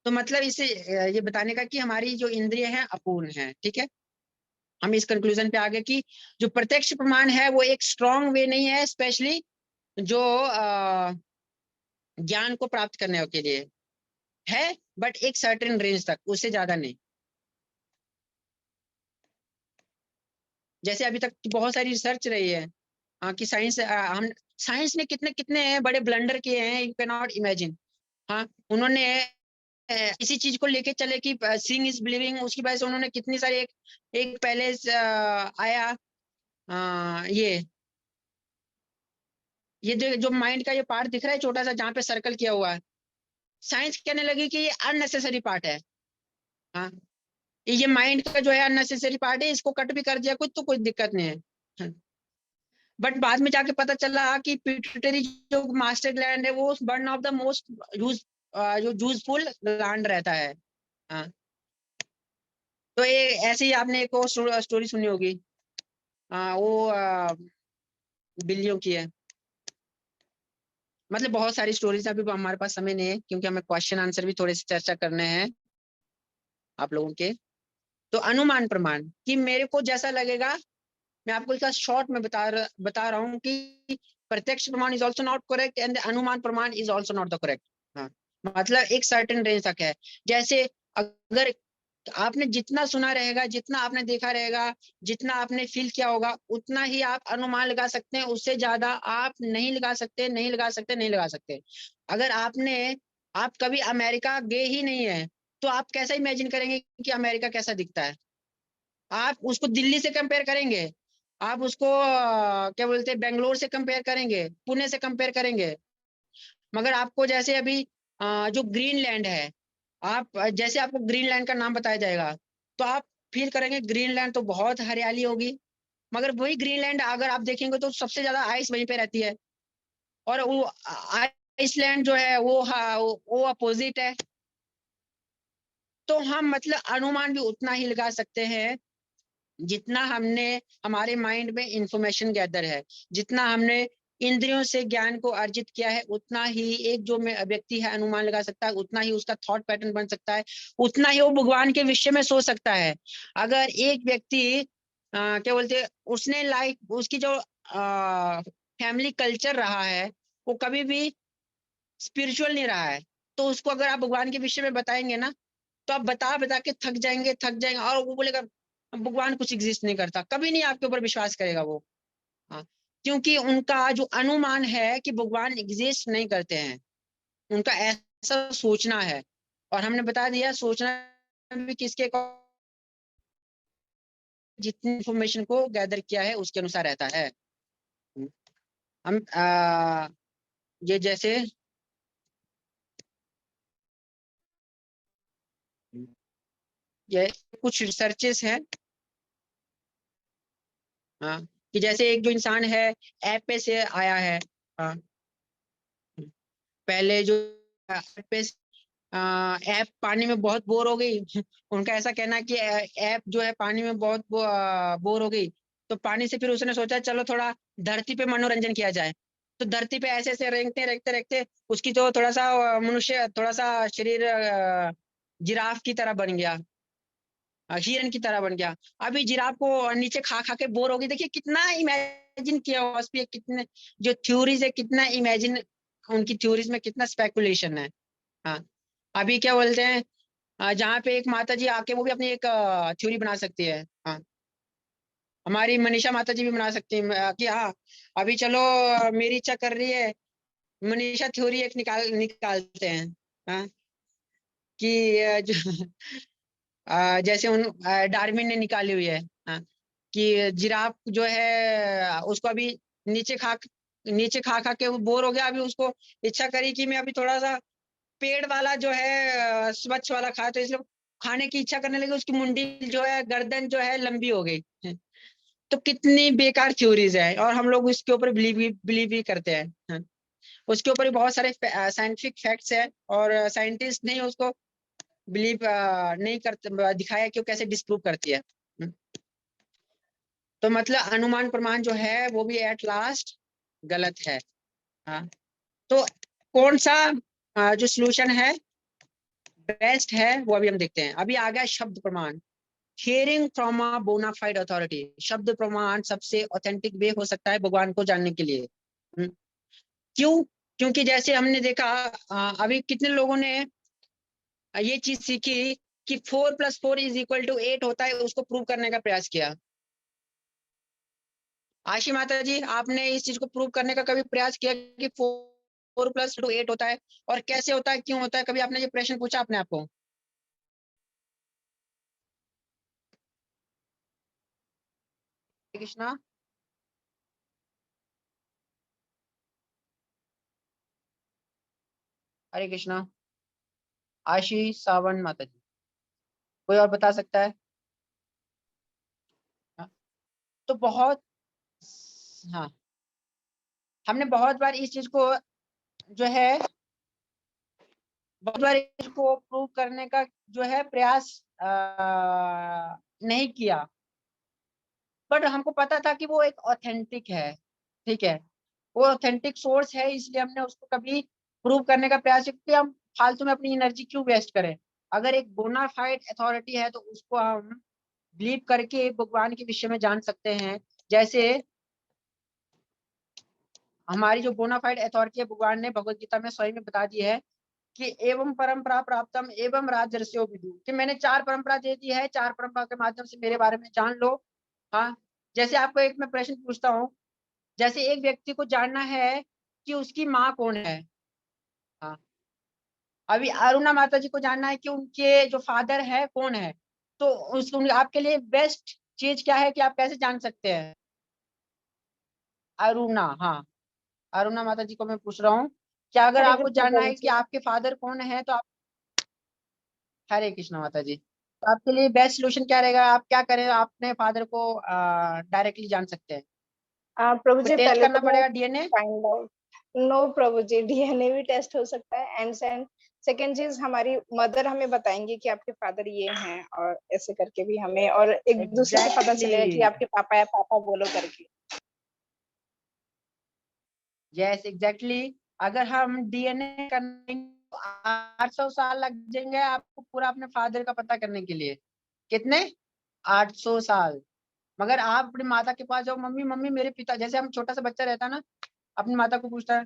[SPEAKER 1] तो मतलब इसे ये बताने का कि हमारी जो इंद्रिय है अपूर्ण है, ठीक है। हम इस कंक्लूजन पे आ गए कि जो प्रत्यक्ष प्रमाण है वो एक स्ट्रॉन्ग वे नहीं है, स्पेशली जो ज्ञान को प्राप्त करने के लिए है, बट एक सर्टेन रेंज तक, उससे ज्यादा नहीं। जैसे अभी तक बहुत सारी रिसर्च रही है कि साइंस ने कितने कितने बड़े ब्लंडर किए हैं, यू कैन नॉट इमेजिन। हाँ, उन्होंने इसी चीज को लेके चले कि सीइंग इज बिलीविंग, उसकी वजह से उन्होंने कितनी सारी एक पहले आया ये जो माइंड का ये पार्ट दिख रहा है छोटा सा, जहाँ पे सर्कल किया हुआ है, साइंस कहने लगी कि ये अननेसेसरी पार्ट है। हाँ, ये माइंड का जो है अननेसेसरी पार्ट है, इसको कट भी कर दिया कुछ तो कोई दिक्कत नहीं है। बट बाद में जाके पता चला कि पिट्यूटरी जो मास्टर ग्लैंड है वो वन ऑफ द मोस्ट जो यूजफुल ग्लैंड रहता है। हाँ, तो ये ऐसे ही आपने एक और स्टोरी सुनी होगी, वो बिल्लियों की है। मतलब बहुत सारी स्टोरीज, अभी हमारे पास समय नहीं है क्योंकि हमें क्वेश्चन आंसर भी थोड़े से चर्चा करने हैं आप लोगों के। तो अनुमान प्रमाण कि मेरे को जैसा लगेगा, मैं आपको इसका शॉर्ट में बता रहा हूँ कि प्रत्यक्ष प्रमाण is also not correct and अनुमान प्रमाण is also not the correct. हाँ, मतलब एक सर्टेन रेंज तक है। जैसे अगर आपने जितना सुना रहेगा, जितना आपने देखा रहेगा, जितना आपने फील किया होगा, उतना ही आप अनुमान लगा सकते हैं, उससे ज्यादा आप नहीं लगा सकते, नहीं लगा सकते, नहीं लगा सकते। अगर आप कभी अमेरिका गए ही नहीं है तो आप कैसा इमेजिन करेंगे कि अमेरिका कैसा दिखता है? आप उसको दिल्ली से कंपेयर करेंगे, आप उसको क्या बोलते हैं बेंगलोर से कंपेयर करेंगे, पुणे से कंपेयर करेंगे। मगर आपको जैसे अभी जो ग्रीनलैंड है, आप जैसे आपको ग्रीनलैंड का नाम बताया जाएगा तो आप फील करेंगे ग्रीनलैंड तो बहुत हरियाली होगी। मगर वही ग्रीनलैंड अगर आप देखेंगे तो सबसे ज्यादा आइस वहीं पे रहती है, और वो आइसलैंड जो है वो अपोजिट है। तो हम मतलब अनुमान भी उतना ही लगा सकते हैं जितना हमने हमारे माइंड में इंफॉर्मेशन गैदर है, जितना हमने इंद्रियों से ज्ञान को अर्जित किया है, उतना ही एक जो व्यक्ति है अनुमान लगा सकता है, उतना ही उसका थॉट पैटर्न बन सकता है, उतना ही वो भगवान के विषय में सोच सकता है। अगर एक व्यक्ति क्या बोलते हैं उसने उसकी जो फैमिली कल्चर रहा है वो कभी भी स्पिरिचुअल नहीं रहा है, तो उसको अगर आप भगवान के विषय में बताएंगे ना, तो आप बता बता के थक जाएंगे और वो बोलेगा भगवान कुछ एग्जिस्ट नहीं करता, कभी नहीं आपके ऊपर विश्वास करेगा वो। हाँ, क्योंकि उनका जो अनुमान है कि भगवान एग्जिस्ट नहीं करते हैं, उनका ऐसा सोचना है। और हमने बता दिया सोचना भी किसके जितनी इंफॉर्मेशन को गैदर किया है उसके अनुसार रहता है। हम ये जैसे ये कुछ रिसर्चेस हैं, हाँ, कि जैसे एक जो इंसान है ऐप पे से आया है, हाँ, पहले जो ऐप पे ऐप पानी में बहुत बोर हो गई उनका ऐसा कहना है कि ऐप जो है पानी में बहुत बोर हो गई, तो पानी से फिर उसने सोचा चलो थोड़ा धरती पे मनोरंजन किया जाए। तो धरती पे ऐसे ऐसे रेंगते रेंगते रेंगते उसकी तो थोड़ा सा मनुष्य थोड़ा सा शरीर जिराफ की तरह बन गया, हिरन की तरह बन गया। अभी जिराफ को नीचे खा खा के बोर हो गई। देखिए कितना इमेजिन किया हुआ उस पे, कितने जो थ्योरीज है, कितना इमेजिन उनकी थ्योरीज में कितना स्पेकुलेशन है। हाँ, अभी क्या बोलते हैं जहाँ पे एक माता जी आके वो भी अपनी एक थ्योरी बना सकती है। हाँ, हमारी मनीषा माता जी भी बना सकती हैं कि हाँ अभी चलो मेरी इच्छा कर रही है, मनीषा थ्योरी एक निकालते हैं। हाँ कि जो जैसे उन डार्विन ने निकाली हुई है। हाँ कि जिराफ जो है उसको अभी नीचे खा खा के वो बोर हो गया, अभी उसको इच्छा करी कि मैं अभी थोड़ा सा पेड़ वाला जो है स्वच्छ वाला खाए, तो इसलिए खाने की इच्छा करने लगी, उसकी मुंडी जो है गर्दन जो है लंबी हो गई। तो कितनी बेकार थ्योरीज है और हम लोग उसके ऊपर बिलीव भी करते हैं। हाँ। उसके ऊपर भी बहुत सारे साइंटिफिक फैक्ट्स है और साइंटिस्ट ने उसको बिलीव नहीं करते, दिखाया कि वो कैसे डिस्प्रूव करती है। तो मतलब अनुमान प्रमाण जो है वो भी एट लास्ट गलत है। हाँ तो कौन सा जो सोल्यूशन है बेस्ट है वो अभी हम देखते हैं। अभी आ गया शब्द प्रमाण, hearing from a bona fide authority. शब्द प्रमाण सबसे ऑथेंटिक वे हो सकता है भगवान को जानने के लिए। क्यों? क्योंकि जैसे हमने देखा अभी कितने लोगों ने ये चीज सीखी कि 4 + 4 = 8 होता है, उसको प्रूव करने का प्रयास किया। आशी माता जी, आपने इस चीज को प्रूव करने का कभी प्रयास किया कि 4 + 2 8 होता है और कैसे होता है, क्यों होता है? कभी आपने ये प्रश्न पूछा अपने आप को? कृष्णा, हरे कृष्णा, आशी सावन माता जी, कोई और बता सकता है? हाँ? तो बहुत, हाँ हमने बहुत बार इस चीज को जो है बहुत बार इसको प्रूव करने का जो है प्रयास नहीं किया, बट हमको पता था कि वो एक ऑथेंटिक है। ठीक है, वो ऑथेंटिक सोर्स है, इसलिए हमने उसको कभी प्रूव करने का प्रयास किया कि हम फालतू में अपनी एनर्जी क्यों वेस्ट करें। अगर एक बोनाफाइड अथॉरिटी है तो उसको हम बिलीव करके भगवान के विषय में जान सकते हैं। जैसे हमारी जो बोनाफाइड अथॉरिटी है, भगवान ने भगवत गीता में स्वयं में बता दी है कि एवं परंपरा प्राप्तम एवं राजर्षियो विदु, कि मैंने 4 परंपरा दे दी है, 4 परंपरा के माध्यम से मेरे बारे में जान लो। हाँ जैसे आपको एक मैं प्रश्न पूछता हूँ, जैसे एक व्यक्ति को जानना है कि उसकी माँ कौन है। हाँ अभी अरुणा माता जी को जानना है कि उनके जो फादर है कौन है, तो आपके लिए बेस्ट चीज क्या है कि आप कैसे जान सकते हैं? अरुणा, हाँ अरुणा माता जी को मैं पूछ रहा हूँ, क्या अगर
[SPEAKER 5] हरे
[SPEAKER 1] आपको
[SPEAKER 5] कृष्ण
[SPEAKER 1] जानना
[SPEAKER 5] प्रभु
[SPEAKER 1] है कि
[SPEAKER 5] जी।
[SPEAKER 1] आपके फादर कौन है तो आप, हरे कृष्ण माता जी, तो आपके लिए बेस्ट सोल्यूशन क्या रहेगा? आप क्या करें, अपने फादर को डायरेक्टली जान सकते हैं?
[SPEAKER 5] प्रभु
[SPEAKER 1] कुछ
[SPEAKER 5] जी
[SPEAKER 1] टेस्ट
[SPEAKER 5] पहले
[SPEAKER 1] करना
[SPEAKER 5] तो मैं
[SPEAKER 1] पड़ेगा, डीएनए?
[SPEAKER 5] Find out. नो प्रभु जी, डीएनए भी टेस्ट हो सकता है एंड सेकंड चीज हमारी मदर हमें बताएंगे कि आपके फादर ये हैं, और ऐसे करके भी हमें और एक दूसरे से पता चलेगा कि
[SPEAKER 1] एग्जैक्टली,
[SPEAKER 5] आपके पापा या पापा बोलो करके।
[SPEAKER 1] Yes exactly. अगर हम डीएनए करने 800 साल लग जाएंगे आपको पूरा अपने फादर का पता करने के लिए। कितने? 800 साल। मगर आप अपनी माता के पास जाओ, मम्मी मम्मी मेरे पिता, जैसे हम छोटा सा बच्चा रहता है ना, अपनी माता को पूछता है,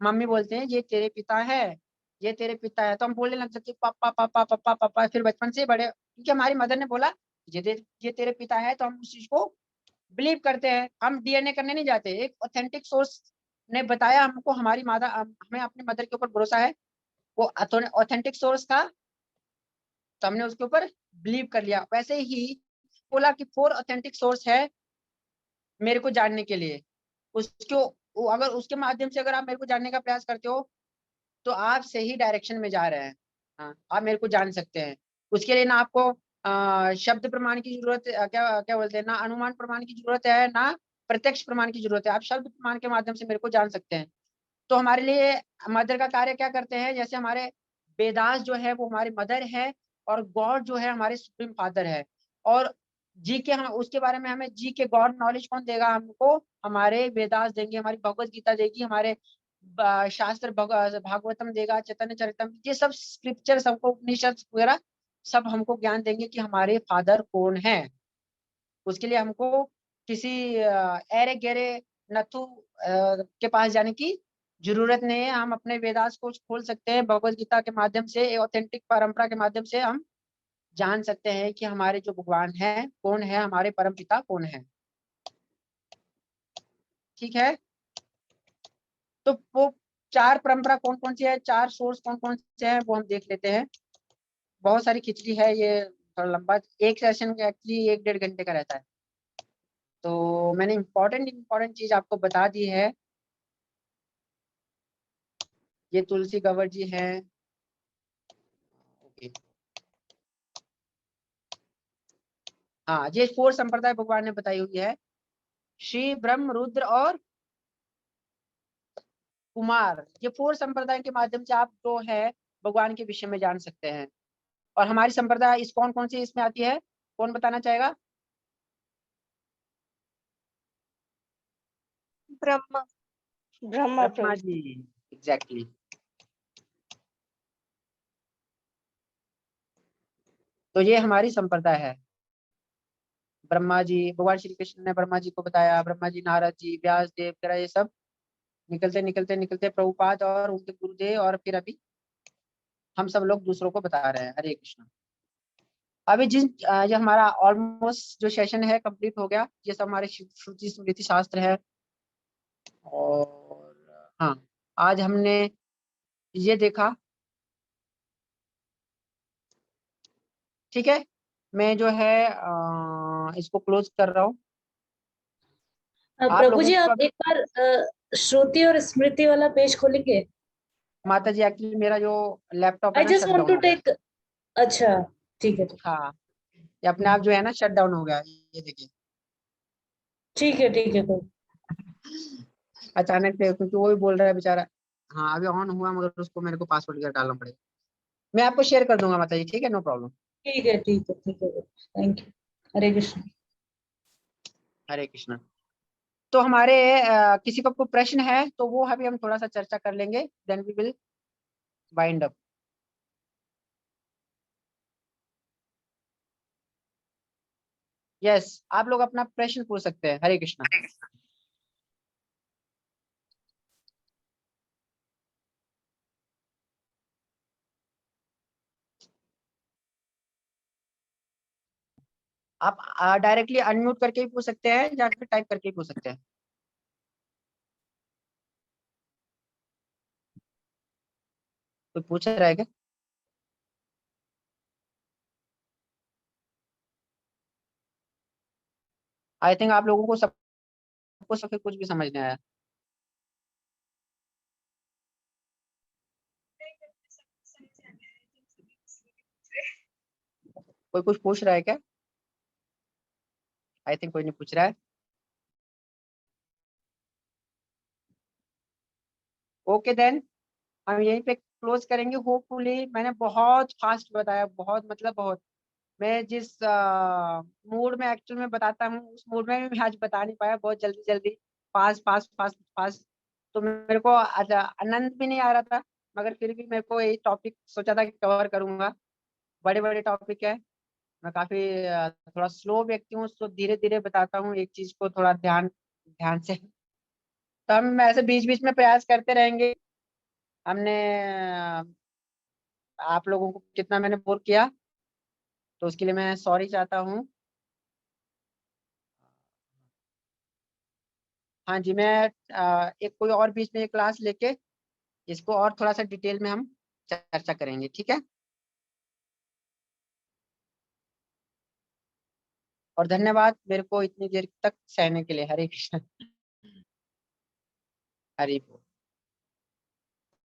[SPEAKER 1] मम्मी बोलते हैं ये तेरे पिता है, ये तेरे पिता है, तो हम बोलने लग जाते हैं, पापा पापा पापा पापा। फिर बचपन से बड़े, क्योंकि हमारी मदर ने बोला ये तेरे पिता है, तो हम उस चीज को बिलीव करते हैं। हम डीएनए करने नहीं जाते, एक ऑथेंटिक सोर्स ने बताया हमको, हमारी माता, हमें अपनी मदर के ऊपर भरोसा है, वो ऑथेंटिक सोर्स था तो हमने उसके ऊपर बिलीव कर लिया। वैसे ही बोला कि 4 ऑथेंटिक सोर्स है मेरे को जानने के लिए, उसको अगर उसके माध्यम से अगर आप मेरे को जानने का प्रयास करते हो तो आप सही डायरेक्शन में जा रहे हैं। हाँ आप मेरे को जान सकते हैं। उसके लिए ना आपको शब्द प्रमाण की जरूरत क्या क्या बोलते हैं, ना अनुमान प्रमाण की जरूरत है, ना प्रत्यक्ष प्रमाण की जरूरत है। आप शब्द प्रमाण के माध्यम से मेरे को जान सकते हैं। तो हमारे लिए मदर का कार्य क्या करते हैं, जैसे हमारे वेदास जो है वो हमारी मदर है और गॉड जो है हमारे सुप्रीम फादर है। और जी के, हम उसके बारे में हमें जी के गॉड नॉलेज कौन देगा हमको? हमारे वेदास देंगे, हमारी भगवत गीता देगी, हमारे शास्त्र भागवतम देगा, चैतन्य चरितम, ये सब स्क्रिप्चर्स हमको, उपनिषद वगैरह सब हमको ज्ञान देंगे कि हमारे फादर कौन है। उसके लिए हमको किसी ऐरे गहरे नथु के पास जाने की जरूरत नहीं है। हम अपने वेदास को खोल सकते हैं, भगवत गीता के माध्यम से, ऑथेंटिक परंपरा के माध्यम से हम जान सकते हैं कि हमारे जो भगवान है कौन है, हमारे परम पिता कौन है। ठीक है। तो वो 4 परंपरा कौन कौन सी है, 4 सोर्स कौन कौन से हैं, वो हम देख लेते हैं। बहुत सारी खिचड़ी है, ये थोड़ा लंबा, एक सेशन एक्चुअली 1-1.5 घंटे का रहता है। तो मैंने इम्पोर्टेंट चीज आपको बता दी है। ये तुलसी गवर जी हैं। ओके, हाँ, ये 4 संप्रदाय भगवान ने बताई हुई है, श्री, ब्रह्म, रुद्र और कुमार। ये 4 संप्रदाय के माध्यम से आप जो है भगवान के विषय में जान सकते हैं। और हमारी संप्रदाय इस कौन सी इसमें आती है, कौन बताना चाहेगा?
[SPEAKER 5] ब्रह्मा
[SPEAKER 1] ब्रह्मा
[SPEAKER 5] प्रभु।
[SPEAKER 1] जी, एग्जैक्टली। तो ये हमारी संप्रदाय है। ब्रह्मा जी, भगवान श्री कृष्ण ने ब्रह्मा जी को बताया, ब्रह्मा जी, नारद जी, व्यास देव वगैरह, ये सब निकलते प्रभुपाद और उनके गुरुदेव, और फिर अभी हम सब लोग दूसरों को बता रहे हैं। हरे कृष्ण। अभी ये हमारा ऑलमोस्ट जो सेशन है कंप्लीट हो गया। ये सब हमारे श्रुति स्मृति शास्त्र है। और हाँ, आज हमने ये देखा। ठीक है, मैं जो है इसको क्लोज कर रहा हूँ। आप
[SPEAKER 6] प्रभु
[SPEAKER 1] लोगों
[SPEAKER 6] जी,
[SPEAKER 1] को
[SPEAKER 6] आप एक बार श्रुति और स्मृति वाला पेज खोलेंगे?
[SPEAKER 1] माता जी, एक्चुअली मेरा जो लैपटॉप है
[SPEAKER 6] आई
[SPEAKER 1] ना,
[SPEAKER 6] just
[SPEAKER 1] shut
[SPEAKER 6] want
[SPEAKER 1] down
[SPEAKER 6] to
[SPEAKER 1] हो गया।
[SPEAKER 6] टेक। अच्छा, ठीक है
[SPEAKER 1] हाँ, ये अपने आप जो है ना शट डाउन हो गया, ये देखिए।
[SPEAKER 6] ठीक है ठीक है कोई।
[SPEAKER 1] अचानक से, क्योंकि वो भी बोल रहा है बेचारा। हाँ, अभी ऑन हुआ, मगर उसको मेरे को पासवर्ड वगैरह डालना पड़ेगा। मैं आपको शेयर कर दूंगा माता जी, ठीक है, नो प्रॉब्लम।
[SPEAKER 6] ठीक है ठीक है ठीक है, थैंक यू। हरे कृष्ण।
[SPEAKER 1] हरे कृष्ण। तो हमारे किसी को कोई प्रश्न है तो वो अभी हम थोड़ा सा चर्चा कर लेंगे, then we will wind up. Yes, आप लोग अपना प्रश्न पूछ सकते हैं। हरे कृष्ण। आप डायरेक्टली अनम्यूट करके भी पूछ सकते हैं, या फिर टाइप करके भी पूछ सकते हैं। कोई पूछ रहा है क्या? आई थिंक आप लोगों को सबको कुछ भी समझ नहीं आया। कोई कुछ पूछ रहा है क्या? आई थिंक कोई नहीं पूछ रहा है। ओके देन, हम यहीं पे क्लोज करेंगे होपफुली। मैंने बहुत फास्ट बताया, बहुत मतलब बहुत। मैं जिस मूड में एक्चुअल में बताता हूँ, उस मूड में भी मैं आज बता नहीं पाया, बहुत जल्दी जल्दी, फास्ट फास्ट फास्ट फास्ट। तो मेरे को आनंद भी नहीं आ रहा था, मगर फिर भी मेरे को ये टॉपिक सोचा था कि कवर करूंगा। बड़े बड़े टॉपिक है। मैं काफी थोड़ा स्लो व्यक्ति हूँ, तो धीरे धीरे बताता हूँ एक चीज को, थोड़ा ध्यान ध्यान से। तो हम ऐसे बीच बीच में प्रयास करते रहेंगे। हमने आप लोगों को कितना मैंने बोर किया, तो उसके लिए मैं सॉरी चाहता हूँ। हाँ जी, मैं एक कोई और बीच में एक क्लास लेके इसको और थोड़ा सा डिटेल में हम चर्चा करेंगे, ठीक है। और धन्यवाद मेरे को इतनी देर तक सहने के लिए। हरे कृष्ण। हरि बोल।